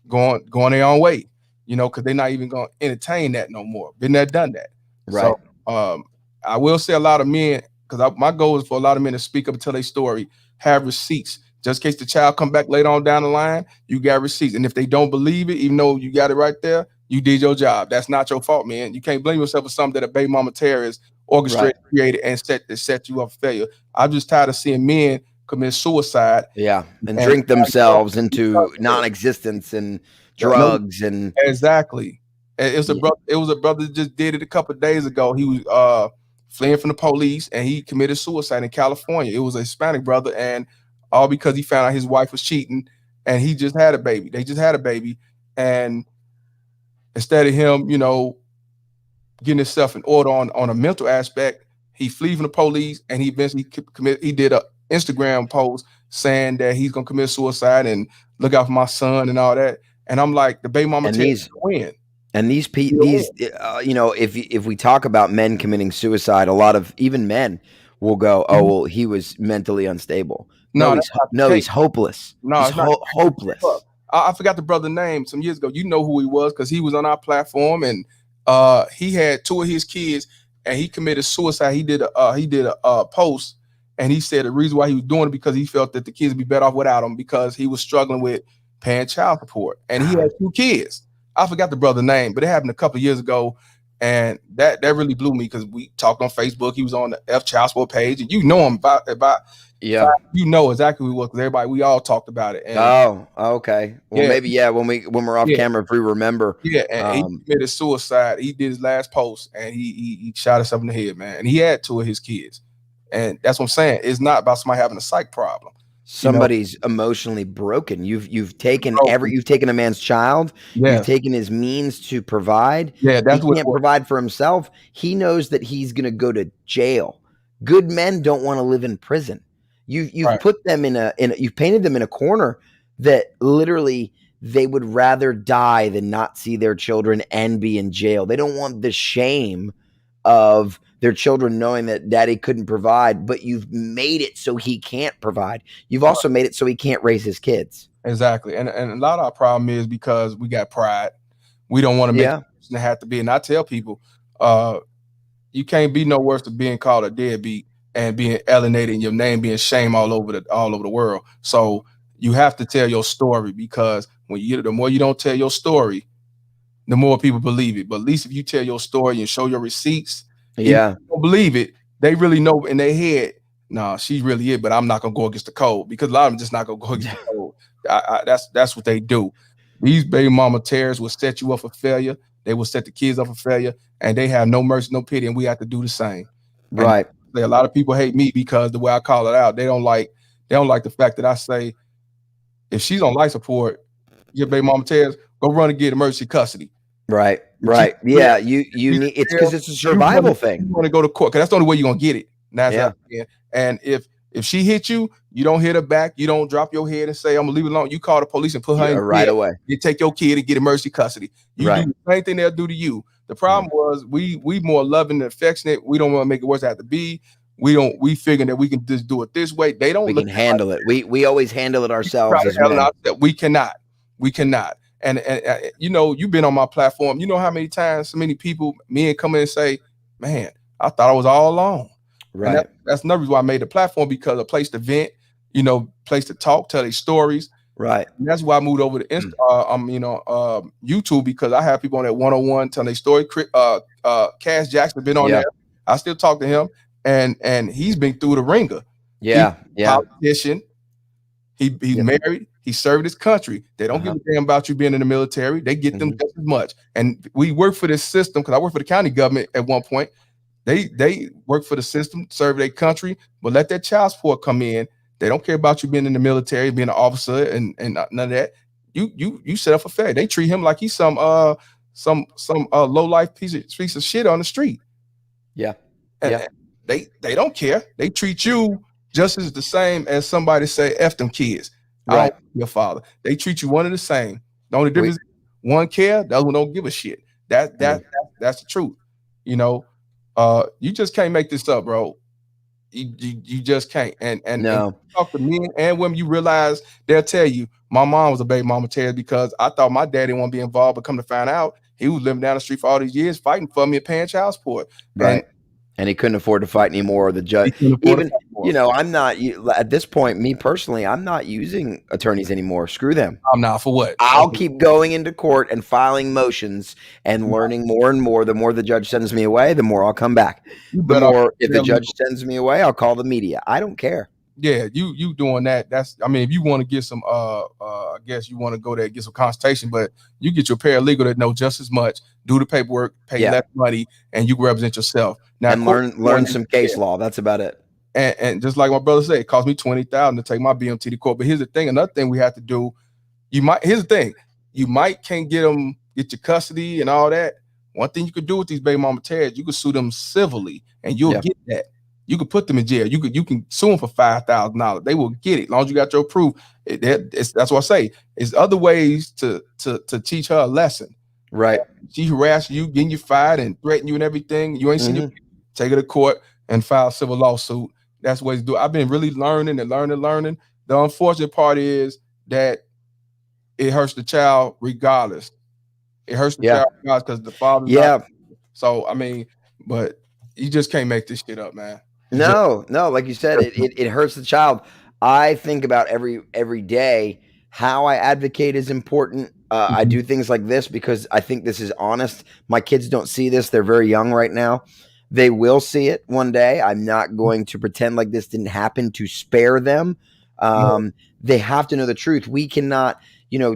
going their own way, you know, because they're not even going to entertain that no more. Been there, done that. Right. So I will say a lot of men, because my goal is for a lot of men to speak up and tell their story, have receipts. Just in case the child come back later on down the line, you got receipts. And if they don't believe it, even though you got it right there, you did your job. That's not your fault, man. You can't blame yourself for something that a baby mama terrorist orchestrated, created, and set you up for failure. I'm just tired of seeing men commit suicide. Yeah, and drink themselves into non-existence and drugs and exactly. It was a brother that just did it a couple of days ago. He was fleeing from the police and he committed suicide in California. It was a Hispanic brother, and all because he found out his wife was cheating and he just had a baby. They just had a baby, and instead of him, you know, getting himself in order on a mental aspect, he flee from the police and he eventually he did a Instagram post saying that he's gonna commit suicide and look out for my son and all that. And I'm like, the baby mama win. And these you know, if we talk about men committing suicide, a lot of even men will go, oh well, he was mentally unstable. He's hopeless. No, he's hopeless. I forgot the brother's name some years ago. You know who he was because he was on our platform, and He had two of his kids, and he committed suicide. He did a post, and he said the reason why he was doing it because he felt that the kids would be better off without him because he was struggling with paying child support, and he had two kids. I forgot the brother's name, but it happened a couple of years ago, and that really blew me because we talked on Facebook. He was on the F child support page, and you know him about Yeah. you know exactly who he was because everybody we all talked about it, and Oh, okay. Well, yeah, maybe yeah. When we're off yeah. camera, if we remember, Yeah, and he um, committed suicide. He did his last post, and he shot himself in the head, man. And he had two of his kids, and that's what I'm saying. It's not about somebody having a psych problem, you know. somebody's emotionally broken. Broken. You've taken a man's child, you've Yes, taken his means to provide. yeah, He that's what it can't was. provide for himself. He knows that he's going to go to jail. Good men don't want to live in prison. You've Right, put them you've painted them in a corner that literally they would rather die than not see their children and be in jail. They don't want the shame of their children knowing that daddy couldn't provide, but you've made it so he can't provide. You've right, also made it so he can't raise his kids. exactly. And a lot of our problem is because we got pride. We don't want to make Yeah. the person have to be. And I tell people, uh, you can't be no worse than being called a deadbeat and being alienated and your name being shamed all over the world. So you have to tell your story because the more you don't tell your story, the more people believe it. But at least if you tell your story and show your receipts, even if Yeah. you don't believe it, they really know in their head, nah, she's really it, but I'm not gonna go against the code because a lot of them just not gonna go against the code. That's what they do. These baby mama terrorists will set you up for failure. They will set the kids up for failure, and they have no mercy, no pity, and we have to do the same. And Right. a lot of people hate me because the way I call it out, they don't like the fact that I say if she's on life support, your baby mama terrorist, go run and get emergency custody. Right. If she's Right. in Yeah. You she's need it's in jail, because it's a you wanna survival you thing. wanna go to court because that's the only way you're gonna get it. That's Yeah. again. And if she hit you, you don't hit her back. You don't drop your head and say, "I'm gonna leave it alone." You call the police and put her Yeah. in Right jail. away. You take your kid and get emergency custody. You do Right. the same thing they'll do to you. The Mm. problem was we more loving and affectionate. We don't want to make it worse. It have to be. We figure that we can just do it this way. They don't We look can at it like handle it. We always handle it try ourselves to as handle men. that. We cannot. We cannot. And you know, you've been on my platform. You know how many times so many people men come in and say, "Man, I thought I was all alone." And Right. that's another reason why I made the platform because a place to vent, place to talk, tell their stories. Right. And that's why I moved over to Mm. YouTube because I have people on that 101 telling their story. Cass Jackson been on Yeah. there. I still talk to him, and he's been through the ringer. He's Yeah. a Yeah. politician. He's Yep. married. He served his country. They don't give Uh-huh. a damn about you being in the military. They get them Mhm. just as much. And we work for this system because I worked for the county government at one point. They work for the system, serve their country, but let that child support come in. They don't care about you being in the military, being an officer, and none of that. You set up for fair. They treat him like he's some low life piece of shit on the street. Yeah. And Yeah. they don't care. They treat you just as the same as somebody say F them kids. I don't Right. your father. They treat you one and the same. The only We difference is one care, the other one don't give a shit. That mm. that, that that's the truth. You know, you just can't make this up, bro. You just can't. And No. talk to men and women, you realize they'll tell you, my mom was a baby mama terrorist because I thought my daddy didn't want to be involved, but come to find out, he was living down the street for all these years fighting for me and paying child support. And Right. And he couldn't afford to fight anymore. The he judge, couldn't afford to even, fight for us. I'm not, at this point, me personally, I'm not using attorneys anymore. Screw them. I'm not for what? I'll Okay. keep going into court and filing motions and learning more and more. The more the judge sends me away, the more I'll come back. You The better off more, if the tell me, judge sends me away, I'll call the media. I don't care. yeah, you doing that. That's I mean, if you want to get some I guess you want to go there and get some consultation, but you get your paralegal that know just as much, do the paperwork, pay Yeah. less money, and you can represent yourself. Now, And learn some case law. That's about it. and just like my brother said, it cost me $20,000 to take my BMT to court. But here's the thing: another thing we have to do. Here's the thing: you might can't get your custody and all that. One thing you could do with these baby mama terrorists, you could sue them civilly, and you'll Yeah. get that. You could put them in jail. You can sue them for $5,000. They will get it as long as you got your proof. That's what I say. There's other ways to teach her a lesson. Right. She harassed you, getting you fired, and threatened you and everything. You ain't seen Mhm. your take her to court and file a civil lawsuit. That's what to do. I've been really learning and learning. The unfortunate part is that it hurts the child regardless. It hurts the Yeah. child regardless because the father's not Yeah. So I mean, but you just can't make this shit up, man. You just No, no, like you said, it hurts the child. I think about every day how I advocate is important. I Mhm. do things like this because I think this is honest. My kids don't see this; they're very young right now. They will see it one day. I'm not going to pretend like this didn't happen to spare them. No, They have to know the truth. We cannot,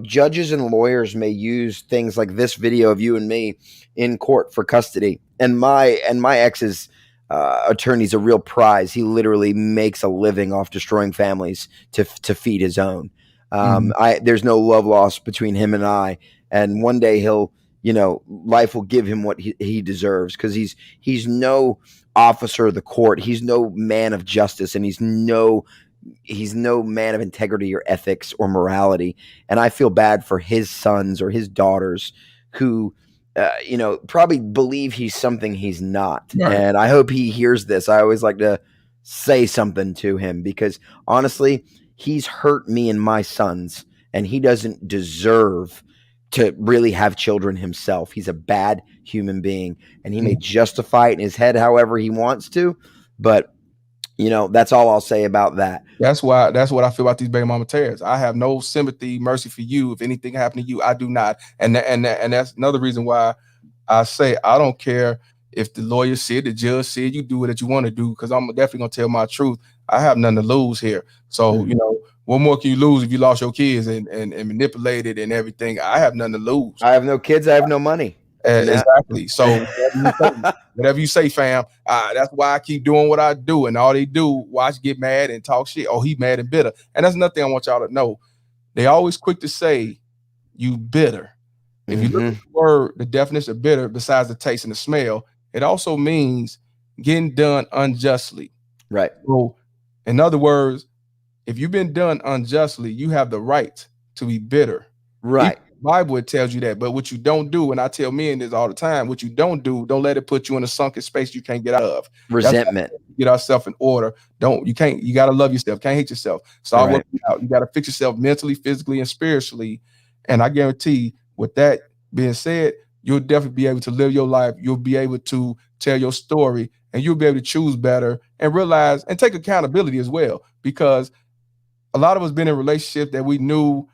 judges and lawyers may use things like this video of you and me in court for custody, and my ex's attorney's a real prize. He literally makes a living off destroying families to feed his own. mhm. There's no love lost between him and I, and one day life will give him what he deserves because he's no officer of the court. He's no man of justice, and he's no man of integrity or ethics or morality. And I feel bad for his sons or his daughters who probably believe he's something he's not. Right. And I hope he hears this. I always like to say something to him because honestly, he's hurt me and my sons, and he doesn't deserve to really have children himself. He's a bad human being, and he may Mhm. justify it in his head however he wants to, but that's all I'll say about that. That's what I feel about these baby mama tears. I have no sympathy, mercy for you. If anything happened to you, I do not. And that's another reason why I say I don't care if the lawyer said, the judge said, you do what you want to do, because I'm definitely gonna tell my truth. I have nothing to lose here. So, Mhm. what more can you lose if you lost your kids and manipulated and everything? I have nothing to lose. I have no kids. I have no money. And that. Exactly. So whatever you say, fam. That's why I keep doing what I do, and all they do watch, get mad, and talk shit. Oh, he mad and bitter, and that's nothing I want y'all to know. They always quick to say you bitter. If you look at Mhm. the word, the definition of bitter, besides the taste and the smell, it also means getting done unjustly. Right. So, in other words, if you've been done unjustly, you have the right to be bitter. Even Right. the Bible, it tells you that. But what you don't do, and I tell men this all the time, what you don't do, don't let it put you in a sunken space you can't get out of. That's why Resentment. we get ourselves in order. You gotta love yourself, can't hate yourself. Start Right. working out. You gotta fix yourself mentally, physically, and spiritually. And I guarantee, with that being said, you'll definitely be able to live your life. You'll be able to tell your story, and you'll be able to choose better and realize and take accountability as well. Because a lot of us been in relationships that we knew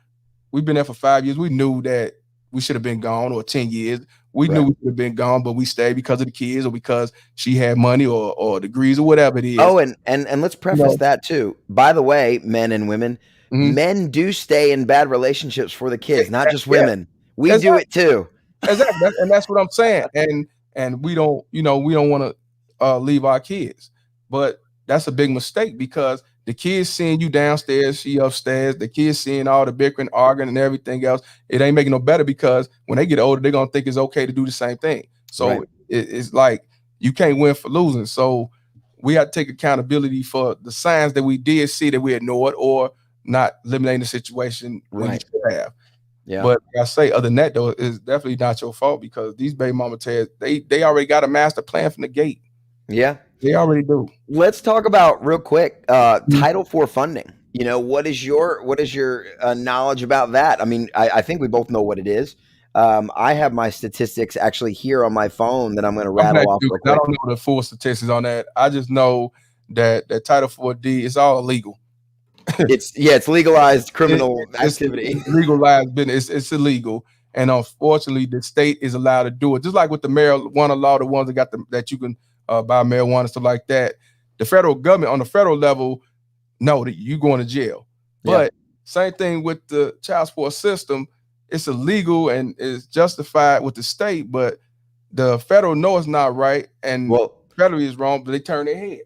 we've been there for 5 years. We knew that we should have been gone, or 10 years. We knew Right. we should have been gone, but we stayed because of the kids or because she had money or degrees or whatever it is. Oh, and let's You preface know, that too. By the way, men and women, mhm. men do stay in bad relationships for the kids, not just Yeah, women. We do exactly. it too. Exactly, and that's what I'm saying. And we don't want to leave our kids, but that's a big mistake because the kids seeing you downstairs, she upstairs. The kids seeing all the bickering, arguing, and everything else. It ain't making no better because when they get older, they're gonna think it's okay to do the same thing. Right. So it's like you can't win for losing. So we have to take accountability for the signs that we did see that we ignored or not eliminating the situation when you Right. should have. Yeah. But like I say, other than that, though, it's definitely not your fault because these baby mama tears, they already got a master plan from the gate. Yeah. They already do. Let's talk about real quick Mhm. Title IV funding. What is your knowledge about that? I mean, I think we both know what it is. I have my statistics actually here on my phone that I'm going to I'm glad rattle off you do real because I quick. don't know the full statistics on that. I just know that Title 4D is all illegal. It's legalized criminal It's activity. legalized business. It's illegal, and unfortunately, the state is allowed to do it. Just like with the marijuana law, the ones that got that you can buy marijuana and stuff like that. The federal government on the federal level, no, that you going to jail. Yeah. But same thing with the child support system. It's illegal and is justified with the state, but the federal know it's not right, and Well, federally is wrong, but they turn their head.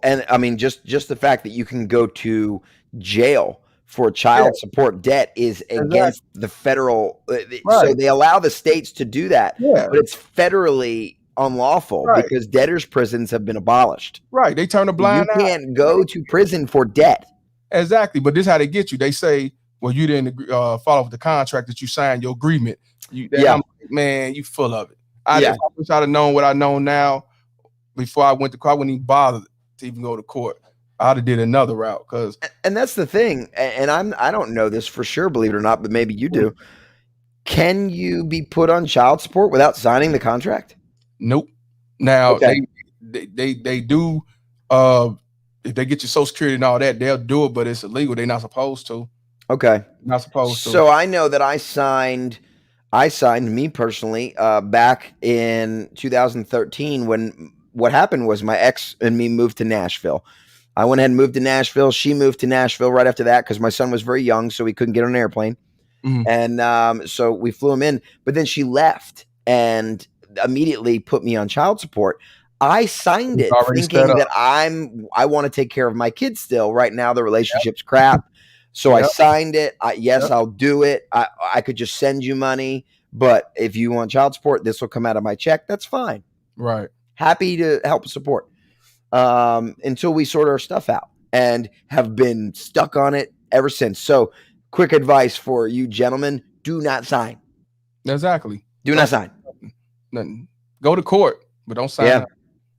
and I mean, just the fact that you can go to jail for Yeah, child support debt is against exactly. the federal. So Right. they allow the states to do that, Yeah. but it's federally unlawful Right. because debtors' prisons have been abolished. Right. They turn a You blind eye. can't go to prison for debt. Exactly. But this is how they get you. They say, well, you didn't follow with the contract that you signed, your agreement. I'm Yeah, like, man, you full of it. If yeah. I wish I'd have known what I know now before I went to court, I wouldn't even bother to even go to court. I'd have did another route because And that's the thing. And I don't know this for sure, believe it or not, but maybe you do. Can you be put on child support without signing the contract? Nope. Now Okay. they do if they get your social security and all that, they'll do it, but it's illegal. They're not supposed to. Okay. Not supposed to. So I know that I signed me personally back in 2013 when what happened was my ex and me moved to Nashville. I went ahead and moved to Nashville. She moved to Nashville right after that because my son was very young, so he couldn't get on an airplane. Mhm. And so we flew him in, but then she left and immediately put me on child support. I signed It's it already set thinking up. that I want to take care of my kids still. Right now, the relationship's crap. So I Yep. signed it. Yes, Yep. I'll do it. I could just send you money, but if you want child support, this will come out of my check. That's fine. Right. Happy to help support until we sort our stuff out and have been stuck on it ever since. So, quick advice for you gentlemen: do not sign. Exactly. Do not sign. Nothing. Go to court, but don't sign Yeah, up.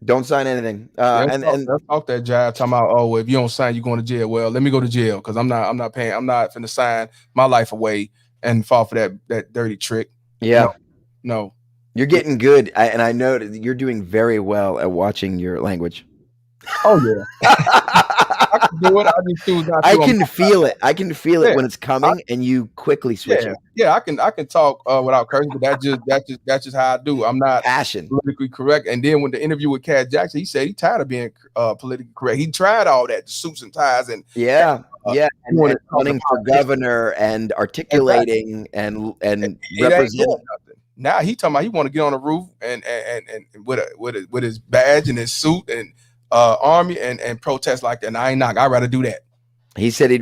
don't sign anything. They'll talk that jive talking about, oh, well, if you don't sign, you're going to jail. Well, let me go to jail because I'm not paying. I'm not finna sign my life away and fall for that dirty trick. Yeah, No. you're getting good, and I know that you're doing very well at watching your language. Oh yeah. I can do it. I just choose not to. I can feel it. I can feel it Yeah. when it's coming, and you quickly switch it. Yeah. I can talk without cursing, but that's just how I do. I'm not Passion. politically correct. And then when the interview with Cat Jackson, he said he tired of being politically correct. He tried all that, the suits and ties, and Yeah, yeah, and wanted to talk running for about this. governor and articulating and It ain't representing. doing nothing. Now he talking about he want to get on the roof and with his badge and his suit and army and protest like that. And I ain't not. I'd rather do that. He said he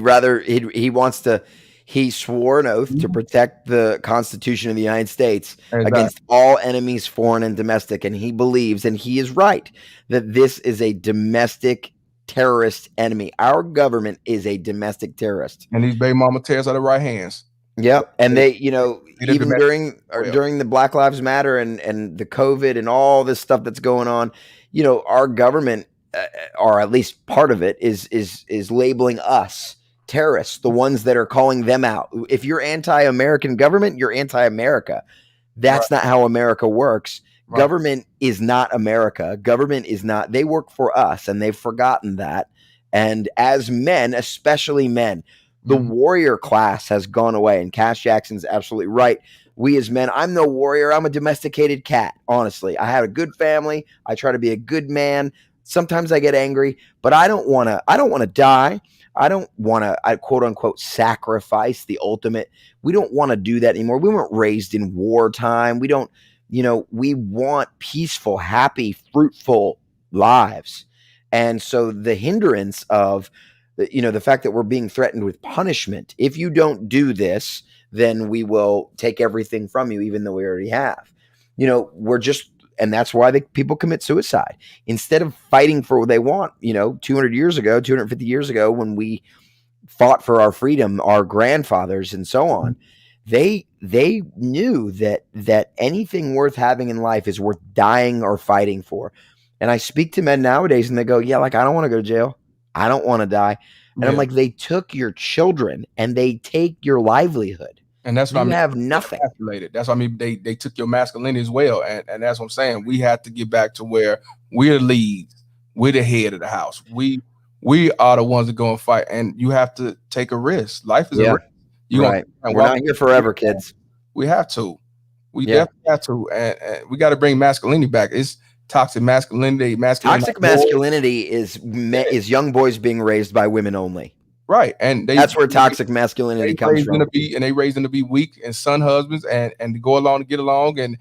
swore an oath to protect the Constitution of the United States against all enemies, foreign and domestic. And he believes, and he is right, that this is a domestic terrorist enemy. Our government is a domestic terrorist. And these baby mama tears out of right hands. Yep. And they, even domestic during the Black Lives Matter and the COVID and all this stuff that's going on, our government, or at least part of it, is labeling us terrorists, the ones that are calling them out. If you're anti-American government, you're anti-America. That's not how America works. Right. Government is not America. Government is not. They work for us, and they've forgotten that. And as men, especially men, the warrior class has gone away. And Cash Jackson's absolutely right. We as men, I'm no warrior. I'm a domesticated cat. Honestly, I had a good family. I try to be a good man. Sometimes I get angry, but I don't want to die. I don't want to, quote unquote, sacrifice the ultimate. We don't want to do that anymore. We weren't raised in wartime. We don't, we want peaceful, happy, fruitful lives. And so the hindrance of, the fact that we're being threatened with punishment, if you don't do this, then we will take everything from you, even though we already have. And that's why people commit suicide instead of fighting for what they want. 200 years ago, 250 years ago, when we fought for our freedom, our grandfathers and so on, they knew that anything worth having in life is worth dying or fighting for. And I speak to men nowadays, and they go, "Yeah, like I don't want to go to jail. I don't want to die." And I'm like, they took your children and they take your livelihood. And that's what you have nothing. That's what I mean. They took your masculinity as well. And that's what I'm saying. We have to get back to where we're the leads. We're the head of the house. We are the ones that go and fight. And you have to take a risk. Life is a risk. Right. We're not here forever, kids. We have to. We definitely have to. And we got to bring masculinity back. It's toxic masculinity. Toxic masculinity is young boys being raised by women only. Right, and that's where toxic masculinity comes from. They raise them to be weak and son husbands, and to go along to get along, and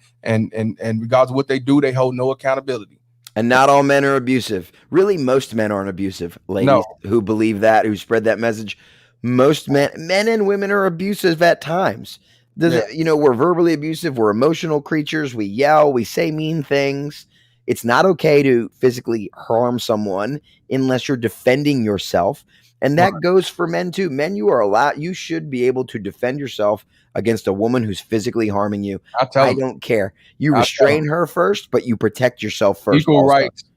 regardless of what they do, they hold no accountability. And not all men are abusive. Really, most men aren't abusive. Ladies who believe that, who spread that message, most men and women are abusive at times. We're verbally abusive. We're emotional creatures. We yell. We say mean things. It's not okay to physically harm someone unless you're defending yourself. And that goes for men too. Men, you should be able to defend yourself against a woman who's physically harming you. I don't care. You restrain her first, but you protect yourself first.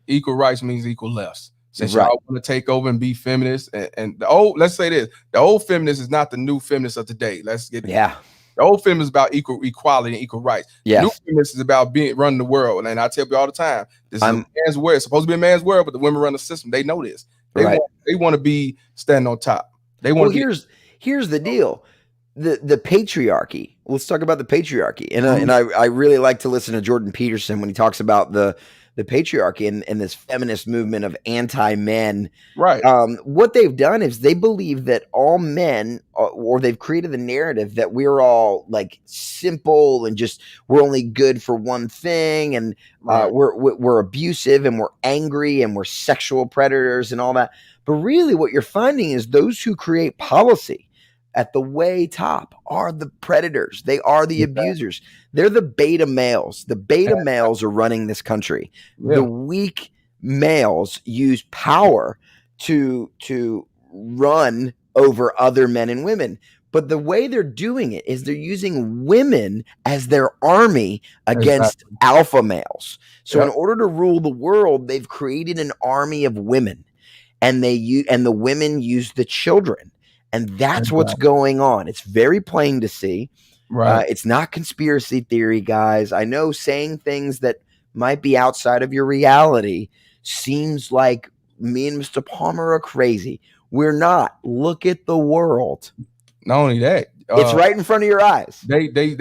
Equal rights means equal lefts. Since y'all want to take over and be feminists, and let's say this, the old feminist is not the new feminist of today. Let's get it. Yeah. The old film is about equal equality and equal rights. The new Yes. film is about running the world. And I tell people all the time, this is a I'm man's world. It's supposed to be a man's world, but the women run the system. They know this. right. They want to be standing on top. They want Well, to be. here's the deal. The patriarchy. Let's talk about the patriarchy. And Mhm. I really like to listen to Jordan Peterson when he talks about the patriarchy and this feminist movement of anti-men. Right. What they've done is they believe that all men, or they've created the narrative that we're all like simple and just we're only good for one thing, and Right. we're abusive and we're angry and we're sexual predators and all that. But really, what you're finding is those who create policy at the way top are the predators. They are the abusers. They're the beta males. The beta males are running this country. The Yeah. weak males use power to run over other men and women. But the way they're doing it is they're using women as their army against Exactly. alpha males. So in Yep. order to rule the world, they've created an army of women, and the women use the children. And that's what's Exactly. going on. It's very plain to see. Right. It's not conspiracy theory, guys. I know saying things that might be outside of your reality seems like me and Mr. Palmer are crazy. We're not. Look at the world. Not only that, It's right in front of your eyes. they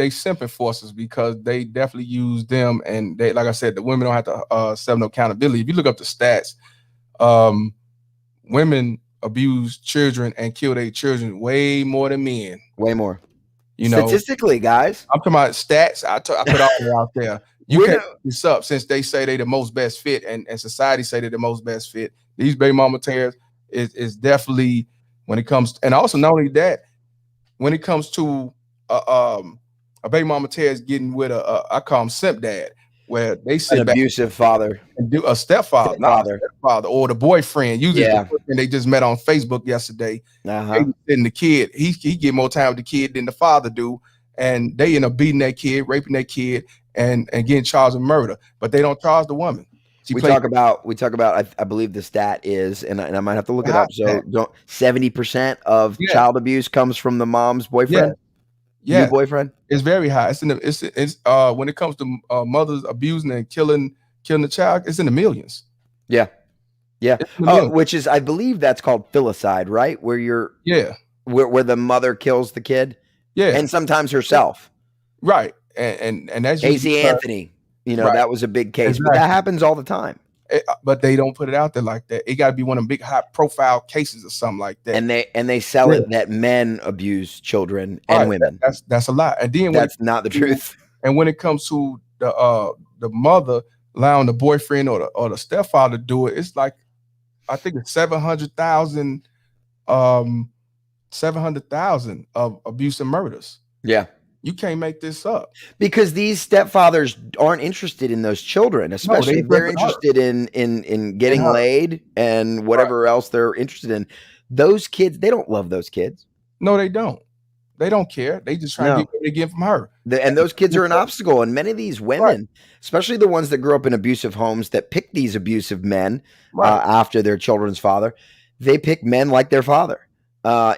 simping forces because they definitely use them, and they, like I said, the women don't have to set no accountability. If you look up the stats, women abuse children and kill their children way more than men. Way more. You know, Statistically, guys. I'm talking about stats. I put all that out there. You We're can't no- make this up, since they say they the most best fit, and society say they're the most best fit. These baby mama tears is definitely, when it comes, and also not only that, when it comes to a baby mama tears getting with I call him simp dad, where they An sit back abusive father. and do a stepfather, not a Stepfather. stepfather, or the boyfriend. Usually Yeah. the boyfriend they just met on Facebook yesterday. Uh-huh. And the kid, he get more time with the kid than the father do, and they end up beating that kid, raping that kid, and getting charged with murder. But they don't charge the woman. We talk about. I believe the stat is, and I might have to look it up. So, 70% of child abuse comes from the mom's boyfriend. Yeah, New boyfriend. it's very high. It's when it comes to mothers abusing and killing the child, it's in the millions. Yeah. It's in the millions. Which is, I believe that's called filicide, right? Where you're where the mother kills the kid. Yeah, and sometimes herself. Right, and that's Casey Anthony. That was a big case, but that happens all the time. But they don't put it out there like that. It got to be one of them big high profile cases or something like that. And they sell it that men abuse children and women. That's a lot. And then that's not the truth. And when it comes to the mother allowing the boyfriend or the stepfather to do it, it's like, I think it's 700,000 of abuse and murders. Yeah. You can't make this up. Because these stepfathers aren't interested in those children, especially if they're interested in getting laid and whatever else they're interested in. Those kids, they don't love those kids. No, they don't. They don't care. They just try to get what they get from her. And those kids are an obstacle. And many of these women, especially the ones that grew up in abusive homes that pick these abusive men after their children's father, they pick men like their father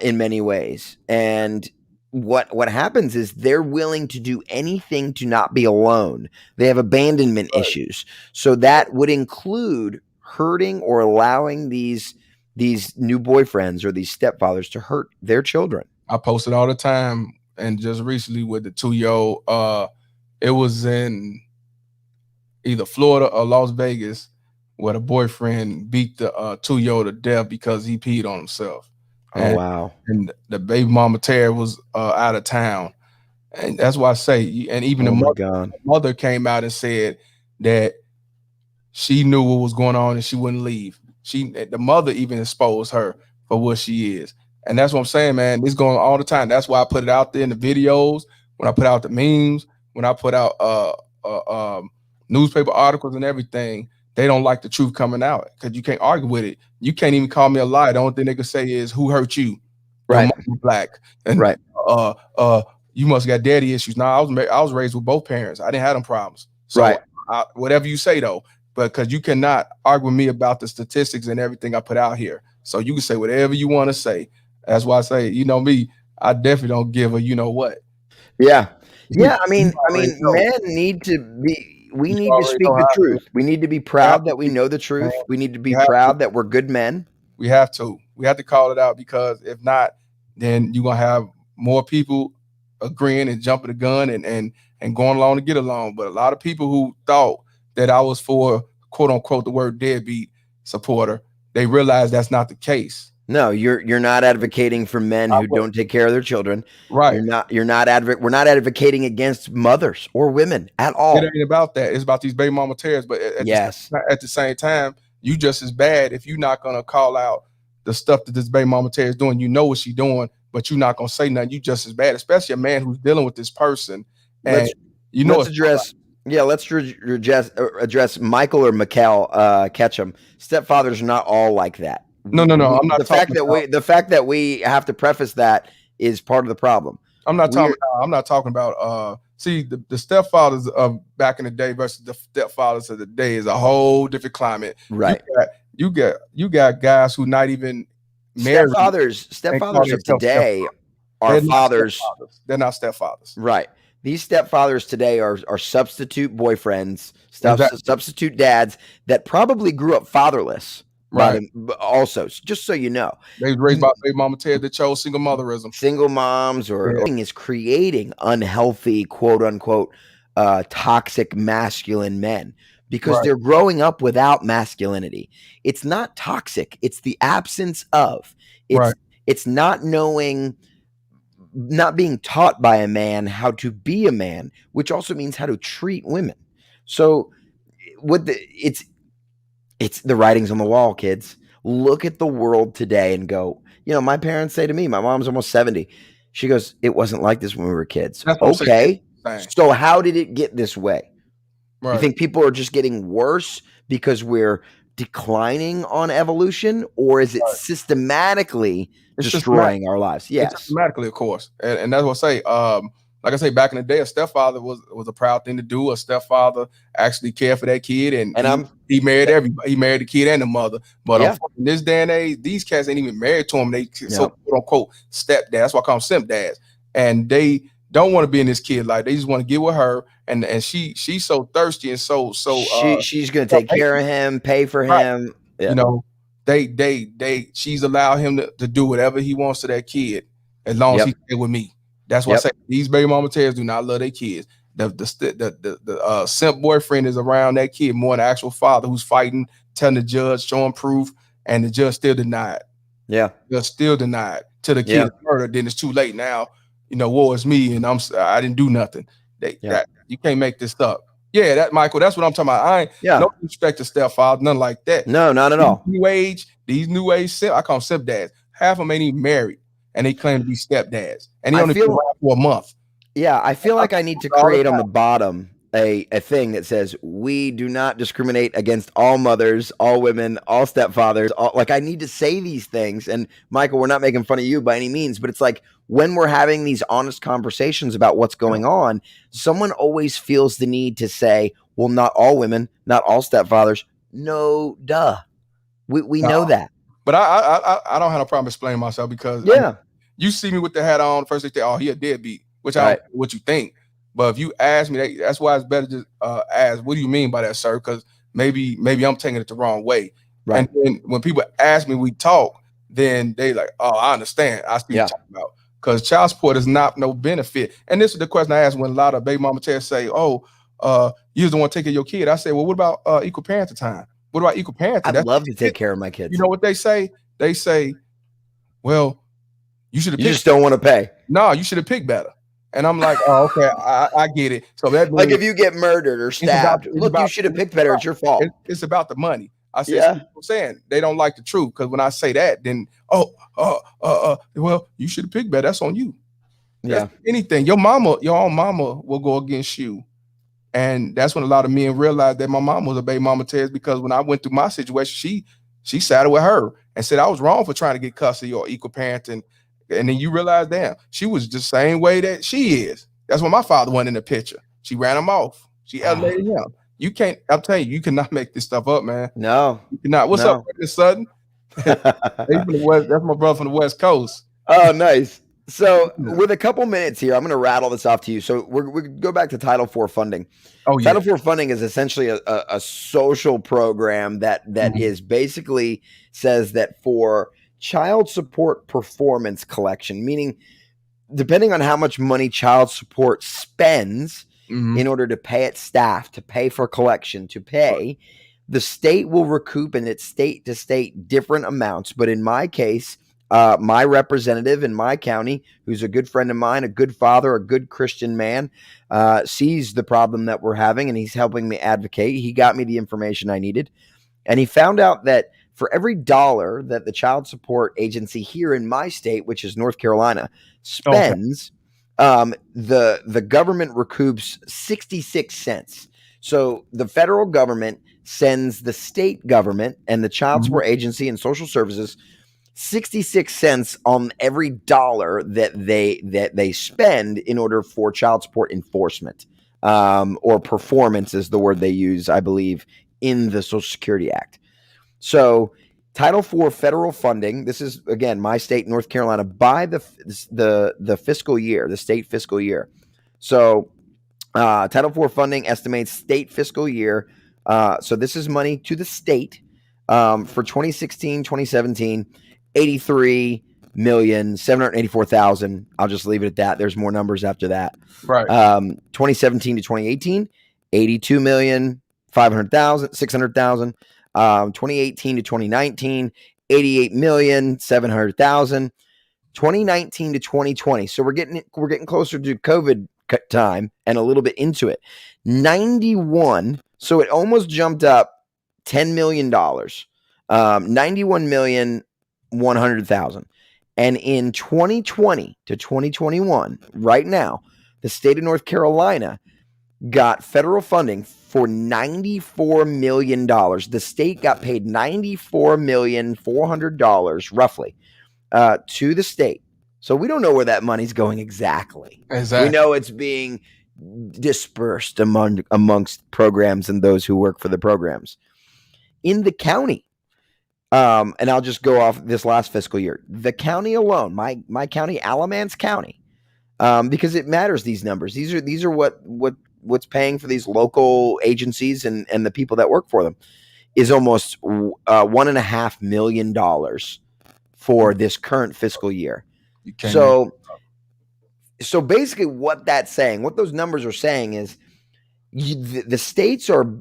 in many ways. And what happens is they're willing to do anything to not be alone. They have abandonment issues. So that would include hurting or allowing these new boyfriends or these stepfathers to hurt their children. I post it all the time, and just recently with the 2-year-old, it was in either Florida or Las Vegas, where the boyfriend beat the 2-year-old to death because he peed on himself. Wow. And the baby mama Terry was out of town. And that's why I say, and even the mother came out and said that she knew what was going on and she wouldn't leave. The mother even exposed her for what she is. And that's what I'm saying, man. This going on all the time. That's why I put it out there in the videos, when I put out the memes, when I put out newspaper articles and everything. They don't like the truth coming out because you can't argue with it. You can't even call me a lie. The only thing they can say is, who hurt you? Right. Black. And you must have got daddy issues. No, I was raised with both parents. I didn't have them problems. So whatever you say though, but because you cannot argue with me about the statistics and everything I put out here. So you can say whatever you want to say. That's why I say, you know me, I definitely don't give a you know what. Yeah. Yeah, You already know. men need to be we You need to already speak know the how to. truth. We need to be You have proud to that we be, know the man. truth. We need to be You have to. proud that we're good men. We have to. We have to call it out because if not, then you're gonna have more people agreeing and jumping the gun and going along to get along. But a lot of people who thought that I was for quote unquote the word deadbeat supporter, they realize that's not the case. No, you're not advocating for men I who was don't take care of their children. right. You're not we're not advocating against mothers or women at It all. ain't about that. It's about these baby mama tears. But Yes. at the same time, you just as bad if you're not gonna call out the stuff that this baby mama tear is doing. You know what she's doing, but you're not gonna say nothing. You just as bad, especially a man who's dealing with this person, and Let's you know let's it's address yeah, let's address Michael or Mikkel Ketchum. Stepfathers are not all like that. no. I'm not talking about. The fact that we have to preface that is part of the problem. I'm not talking We're about. I'm not talking about. See, the stepfathers of back in the day versus the stepfathers of the day is a whole different climate. right. You got guys who not even married and call Stepfathers of themselves today stepfathers. are They're not fathers. stepfathers. They're not stepfathers. Right. These stepfathers today are substitute boyfriends, Exactly. substitute dads that probably grew up fatherless by Right. them also, just so you know. They was raised by baby mama Ted that chose single motherism. Single moms or Yeah. is creating unhealthy, quote unquote, toxic masculine men because Right. they're growing up without masculinity. It's not toxic. It's the absence of. Right. It's not knowing, not being taught by a man how to be a man, which also means how to treat women. So what it's the writings on the wall, kids. Look at the world today and go, my parents say to me, my mom's almost 70. She goes, it wasn't like this when we were kids. That's what I'm saying. Okay. Thing. So how did it get this way? Right. You think people are just getting worse because we're declining on evolution, or is it systematically destroying our lives? Yes. Systematically, of course. And that's what I say. Like I say, back in the day, a stepfather was a proud thing to do. A stepfather actually cared for that kid, and he married everybody. He married the kid and the mother. But in this day and age, these cats ain't even married to him. They so quote unquote stepdad. That's why I call them simp dads. And they don't want to be in this kid life. They just want to get with her. And she's so thirsty and so she's gonna take care of him, pay for him. Yeah. You know, she's allowed him to do whatever he wants to that kid as long as he stay with me. That's what I say. These baby mama tears do not love their kids. The simp boyfriend is around that kid more than the actual father who's fighting, telling the judge, showing proof, and the judge still denied. Yeah, just still denied till the kid is murdered. Then it's too late now. War is me, and I didn't do nothing. That you can't make this up. Yeah, that Michael. That's what I'm talking about. I ain't no respect to stepfather, nothing like that. No, not at all. These new age simp, I call them simp dads. Half of them ain't even married, and they claim to be stepdads, and they only been around for a month. Yeah, I feel like I need to create on the bottom a thing that says we do not discriminate against all mothers, all women, all stepfathers. Like I need to say these things. And Michael, we're not making fun of you by any means, but it's like when we're having these honest conversations about what's going on, someone always feels the need to say, well, not all women, not all stepfathers. No, duh. We know that. But I don't have a problem explaining myself because you see me with the hat on. First they say, oh, he a deadbeat, which I don't know what you think. But if you ask me, that's why it's better to ask, what do you mean by that, sir? Because maybe I'm taking it the wrong way. Right. And then when people ask me, we talk, then they like, oh, I understand. I see what you're talking about. Because child support is not no benefit. And this is the question I ask when a lot of baby mama tears say, oh, you just don't want to take care of your kid. I say, well, what about equal parenting time? What about equal parenting? I'd love to take care of my kids. You know what they say? They say, well, you should have. You just don't want to pay. No, you should have picked better. And I'm like, oh, okay, I get it. So that like if you get murdered or stabbed, you should have picked better. It's your fault. It's about the money. I said, I'm saying they don't like the truth because when I say that, then well, you should have picked better. That's on you. That's anything. Your own mama will go against you. And that's when a lot of men realized that my mom was a baby mama Tez, because when I went through my situation, she sided with her and said I was wrong for trying to get custody or equal parenting. And then you realize, damn, she was the same way that she is. That's when my father went in the picture. She ran him off. She elevated him. You can't, I'm telling you, you cannot make this stuff up, man. No. You cannot. What's up, Sutton? That's my brother from the West Coast. Oh, nice. So, with a couple minutes here, I'm going to rattle this off to you. So, we go back to Title IV funding. Oh yeah. Title IV funding is essentially a social program that Mhm. is basically says that for child support performance collection, meaning depending on how much money child support spends Mhm. in order to pay its staff, to pay for collection, to pay, the state will recoup in its state to state different amounts. But in my case, my representative in my county, who's a good friend of mine, a good father, a good Christian man, sees the problem that we're having, and he's helping me advocate. He got me the information I needed. And he found out that for every dollar that the child support agency here in my state, which is North Carolina, Okay. spends, the government recoups 66 cents. So the federal government sends the state government and the child Mhm. support agency and social services 66 cents on every dollar that they spend in order for child support enforcement, or performance is the word they use, I believe, in the Social Security Act. So Title IV federal funding. This is again my state, North Carolina, by the fiscal year, the state fiscal year. So Title IV funding estimates state fiscal year. So this is money to the state for 2016, 2017, 83,784,000. I'll just leave it at that. There's more numbers after that. Right. 2017 to 2018, 82,500,000, 600,000. 2018 to 2019, 88,700,000. 2019 to 2020. So we're getting closer to COVID time and a little bit into it. 91. So it almost jumped up $10 million. 91,100,000. And in 2020 to 2021, right now, the state of North Carolina got federal funding for $94 million. The state got paid $94,400,000 roughly to the state. So we don't know where that money's going exactly. Exactly. We know it's being dispersed amongst programs and those who work for the programs. In the county, and I'll just go off this last fiscal year. The county alone, my county, Alamance County, because it matters. These numbers, these are what's paying for these local agencies and the people that work for them, is almost $1.5 million for this current fiscal year. So basically, what that's saying, what those numbers are saying, is the states are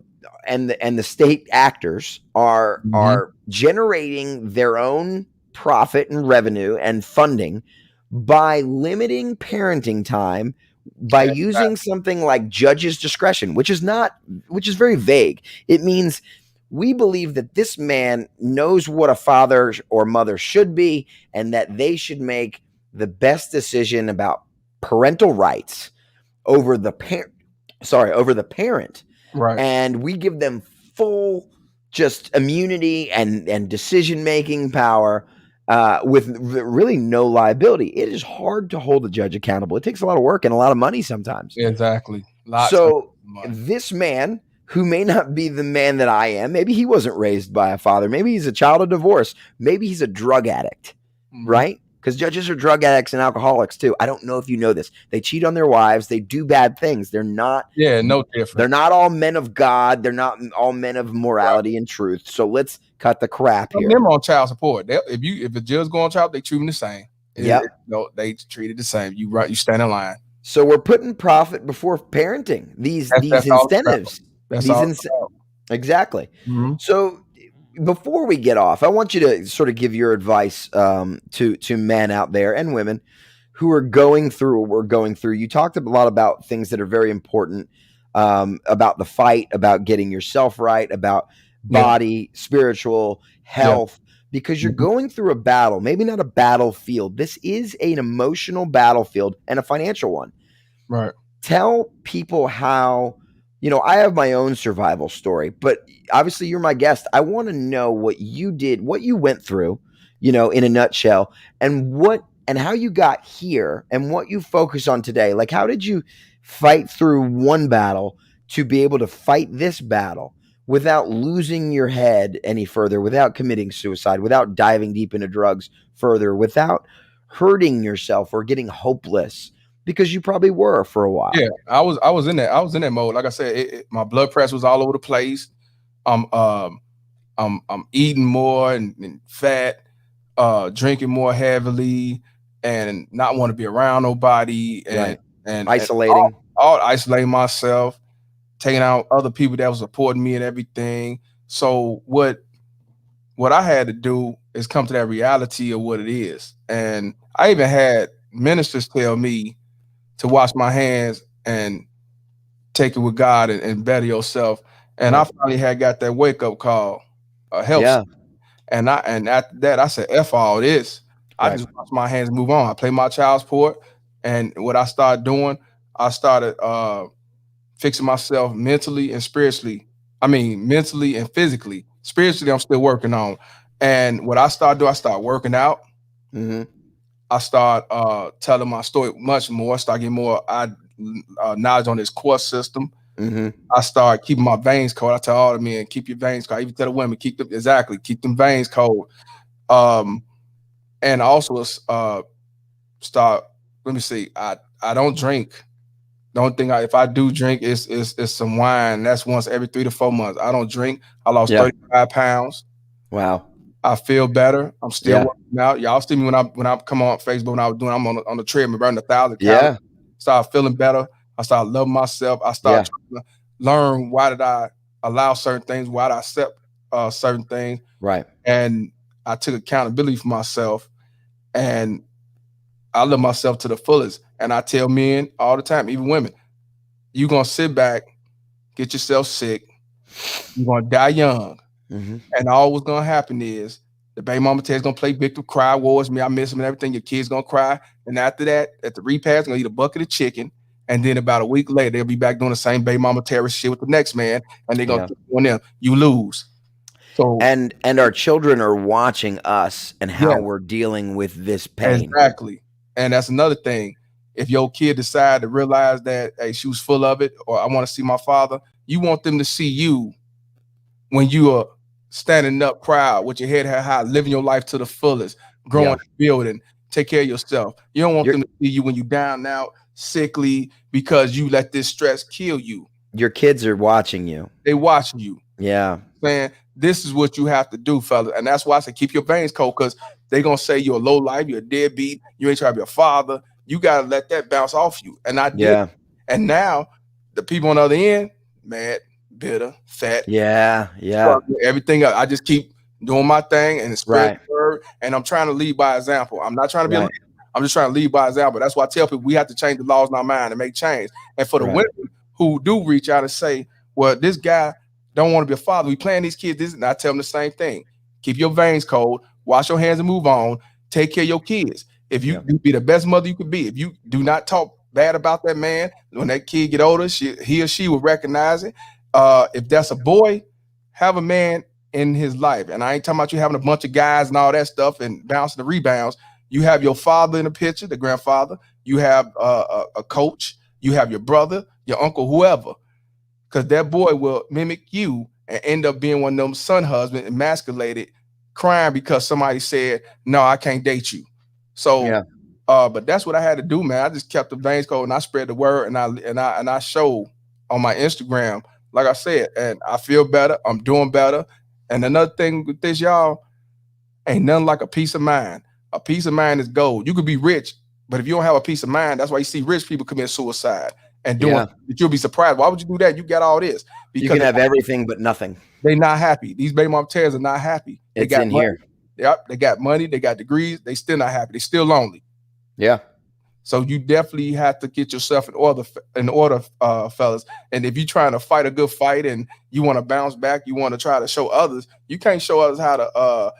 and the state actors are generating their own profit and revenue and funding by limiting parenting time, by using something like judge's discretion, which is very vague. It means we believe that this man knows what a father or mother should be, and that they should make the best decision about parental rights over the parent. Right. And we give them full just immunity and decision making power, with really no liability. It is hard to hold a judge accountable. It takes a lot of work and a lot of money sometimes. Exactly. So this man, who may not be the man that I am, maybe he wasn't raised by a father, maybe he's a child of divorce, maybe he's a drug addict, right? Because judges are drug addicts and alcoholics too. I don't know if you know this. They cheat on their wives. They do bad things. They're not. No different. They're not all men of God. They're not all men of morality and truth. So let's cut the crap here. Remember, on child support, if a judge go on child, they treat them the same. Yeah. They treat it the same. You stand in line. So we're putting profit before parenting. These incentives. Exactly. Mm-hmm. So before we get off, I want you to sort of give your advice to men out there and women who are going through what we're going through. You talked a lot about things that are very important, about the fight, about getting yourself right, about body, spiritual health, because you're going through a battle, maybe not a battlefield. This is an emotional battlefield and a financial one. Right. Tell people how, I have my own survival story, but obviously you're my guest. I want to know what you did, what you went through, in a nutshell, and how you got here and what you focus on today. Like, how did you fight through one battle to be able to fight this battle without losing your head any further, without committing suicide, without diving deep into drugs further, without hurting yourself or getting hopeless? Because you probably were for a while. Yeah, I was in that mode. Like I said, my blood pressure was all over the place. I'm um I'm eating more and fat, drinking more heavily, and not want to be around nobody, and Right. and Isolating. all isolating myself, taking out other people that was supporting me and everything. So what I had to do is come to that reality of what it is. And I even had ministers tell me to wash my hands and take it with God and better yourself. And I Right. finally had got that wake up call, a health. Yeah. And after that, I said, F all this. I Right. just wash my hands and move on. I play my child support. And what I started doing, I started fixing myself mentally and spiritually. I mean, mentally and physically. Spiritually, I'm still working on. And what I started doing, I started working out. Mm-hmm. I start telling my story much more. I start getting more knowledge on this course system. Mm-hmm. I start keeping my veins cold. I tell all the men, keep your veins cold. I even tell the women, keep them veins cold. Um, and also start. Let me see. I don't drink. The only thing if I do drink is some wine. That's once every 3 to 4 months. I don't drink. I lost Yeah. 35 pounds. Wow. I feel better. I'm still Yeah. working out. Y'all see me when I come on Facebook when I was doing. I'm on the treadmill burning 1,000 calories. Yeah. Start feeling better. I start loving myself. I start Yeah. trying to learn why did I allow certain things. Why did I accept certain things? Right. And I took accountability for myself. And I love myself to the fullest. And I tell men all the time, even women, you're gonna sit back, get yourself sick. You're gonna die young. Mm-hmm. And all what's gonna happen is the baby mama Ted's gonna play victim, cry, wars me, I miss him and everything. Your kid's gonna cry. And after that, at the repast, gonna eat a bucket of chicken. And then about a week later, they'll be back doing the same baby mama terrorist shit with the next man, and they're gonna Yeah. keep doing them. You lose. So And our children are watching us and yeah, how we're dealing with this pain. exactly. And that's another thing. If your kid decide to realize that hey, she was full of it, or I want to see my father, you want them to see you when you are standing up proud with your head held high, living your life to the fullest, growing, Yeah. building, take care of yourself. You don't want Your them to see you when you down out, sickly, because you let this stress kill you. your kids are watching you. They watching you. Yeah. Saying this is what you have to do, fella. And that's why I say keep your veins cold, because they're gonna say you're a low life, you're a deadbeat, you ain't trying to be a father. You gotta let that bounce off you. And I did. Yeah. And now the people on the other end, mad, bitter, fat, Yeah. Yeah. struggling, everything else. I just keep doing my thing and spread Right. the word. And I'm trying to lead by example. I'm not trying to be a Right. leader. I'm just trying to lead by example. That's why I tell people we have to change the laws in our mind and make change. And for the Right. women who do reach out and say, well, this guy don't want to be a father. We playing these kids. This, and I tell them the same thing. Keep your veins cold, wash your hands and move on. Take care of your kids. If you, Yeah. you be the best mother you could be, if you do not talk bad about that man, when that kid get older, he or she will recognize it. If that's a boy, have a man in his life. And I ain't talking about you having a bunch of guys and all that stuff and bouncing the rebounds. You have your father in the picture, the grandfather. You have a coach. You have your brother, your uncle, whoever. Because that boy will mimic you and end up being one of them son husband, emasculated, crying because somebody said, no, I can't date you. So, Yeah. but that's what I had to do, man. I just kept the veins cold and I spread the word and I showed on my Instagram, like I said, and I feel better. I'm doing better. And another thing with this, y'all, ain't nothing like a peace of mind. A peace of mind is gold. You could be rich, but if you don't have a peace of mind, that's why you see rich people commit suicide and doing Yeah. that. You'll be surprised. Why would you do that? You got all this You because can have everything but nothing. they not happy. These baby mom tears are not happy. They It's got in money. here. Yep, they got money. They got degrees. They still not happy. They still lonely. Yeah. So you definitely have to get yourself in order, fellas. And if you're trying to fight a good fight and you want to bounce back, you want to try to show others. You can't show others how to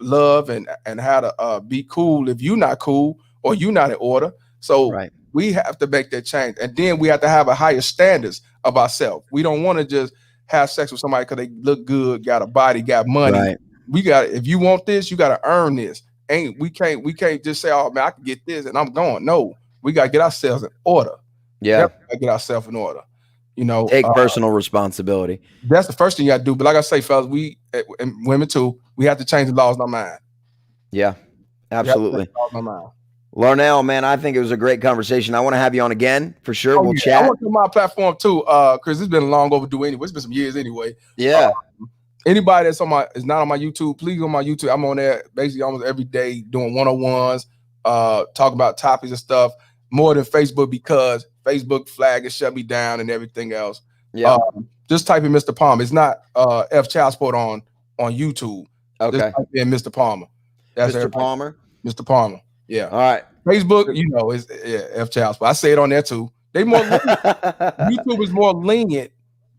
love and how to be cool if you're not cool or you're not in order. So Right. we have to make that change, and then we have to have a higher standards of ourselves. We don't want to just have sex with somebody because they look good, got a body, got money. Right. We got if you want this, you got to earn this. Ain't we can't just say, oh man, I can get this and I'm going. No, we got to get ourselves in order. Yeah. Gotta get ourselves in order. You know, Take personal responsibility. that's the first thing you got to do. But like I say, fellas, we and women too, we have to change the laws in our mind. Yeah. We have to change Absolutely. the laws in our mind. Larnell, man, I think it was a great conversation. I want to have you on again for sure. We'll I chat. want to my platform too, Chris. It's been long overdue anyway. It's been some years anyway. Yeah. Anybody that's is not on my YouTube, please go on my YouTube. I'm on there basically almost every day doing 101s, talk about topics and stuff more than Facebook because Facebook flagged and shut me down and everything else. Yeah. Just type in Mr. Palmer. It's not F Child Support on YouTube. Okay. Just type in Mr. Palmer. That's Mr. Palmer. Mr. Palmer. Yeah. All right. Facebook, you know, is F Child Support. I say it on there too. They more YouTube is more lenient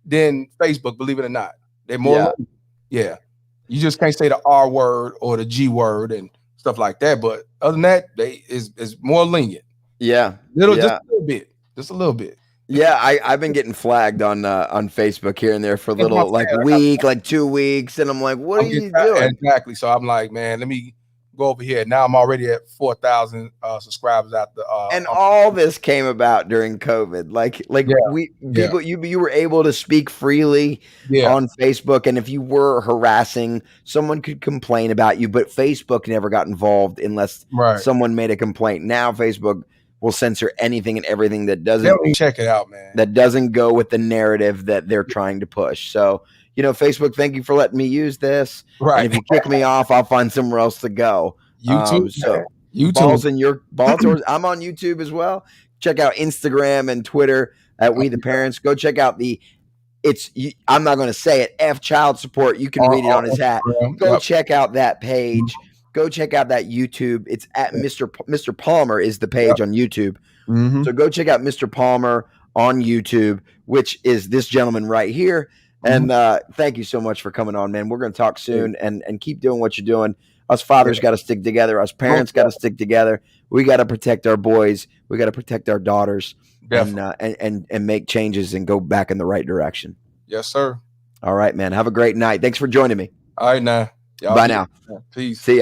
than Facebook, believe it or not. They're more lenient. Yeah. You just can't say the R word or the G word and stuff like that. But other than that, they is more lenient. Yeah. Just a little bit. Just a little bit. Yeah, I've been getting flagged on Facebook here and there for a little like 2 weeks, and I'm like, what are you doing? Exactly. So I'm like, man, let me go over here. Now I'm already at 4,000 subscribers at the and all this came about during COVID. People, you were able to speak freely on Facebook, and if you were harassing, someone could complain about you, but Facebook never got involved unless someone made a complaint. Now Facebook will censor anything and everything that doesn't check it out, man. That doesn't go with the narrative that they're trying to push. So, Facebook, thank you for letting me use this. Right. And if you kick me off, I'll find somewhere else to go. YouTube. YouTube. Balls. I'm on YouTube as well. Check out Instagram and Twitter at We the Parents. Go check out I'm not going to say it. F Child Support. You can read it on his hat. Go check out that page. Go check out that YouTube. It's at Mr. Palmer is the page on YouTube. So go check out Mr. Palmer on YouTube, which is this gentleman right here. And thank you so much for coming on, man. We're going to talk soon and keep doing what you're doing. Us fathers got to stick together. Us parents got to stick together. We got to protect our boys. We got to protect our daughters and make changes and go back in the right direction. Yes, sir. All right, man. Have a great night. Thanks for joining me. All right, now. Bye now. Peace. See ya.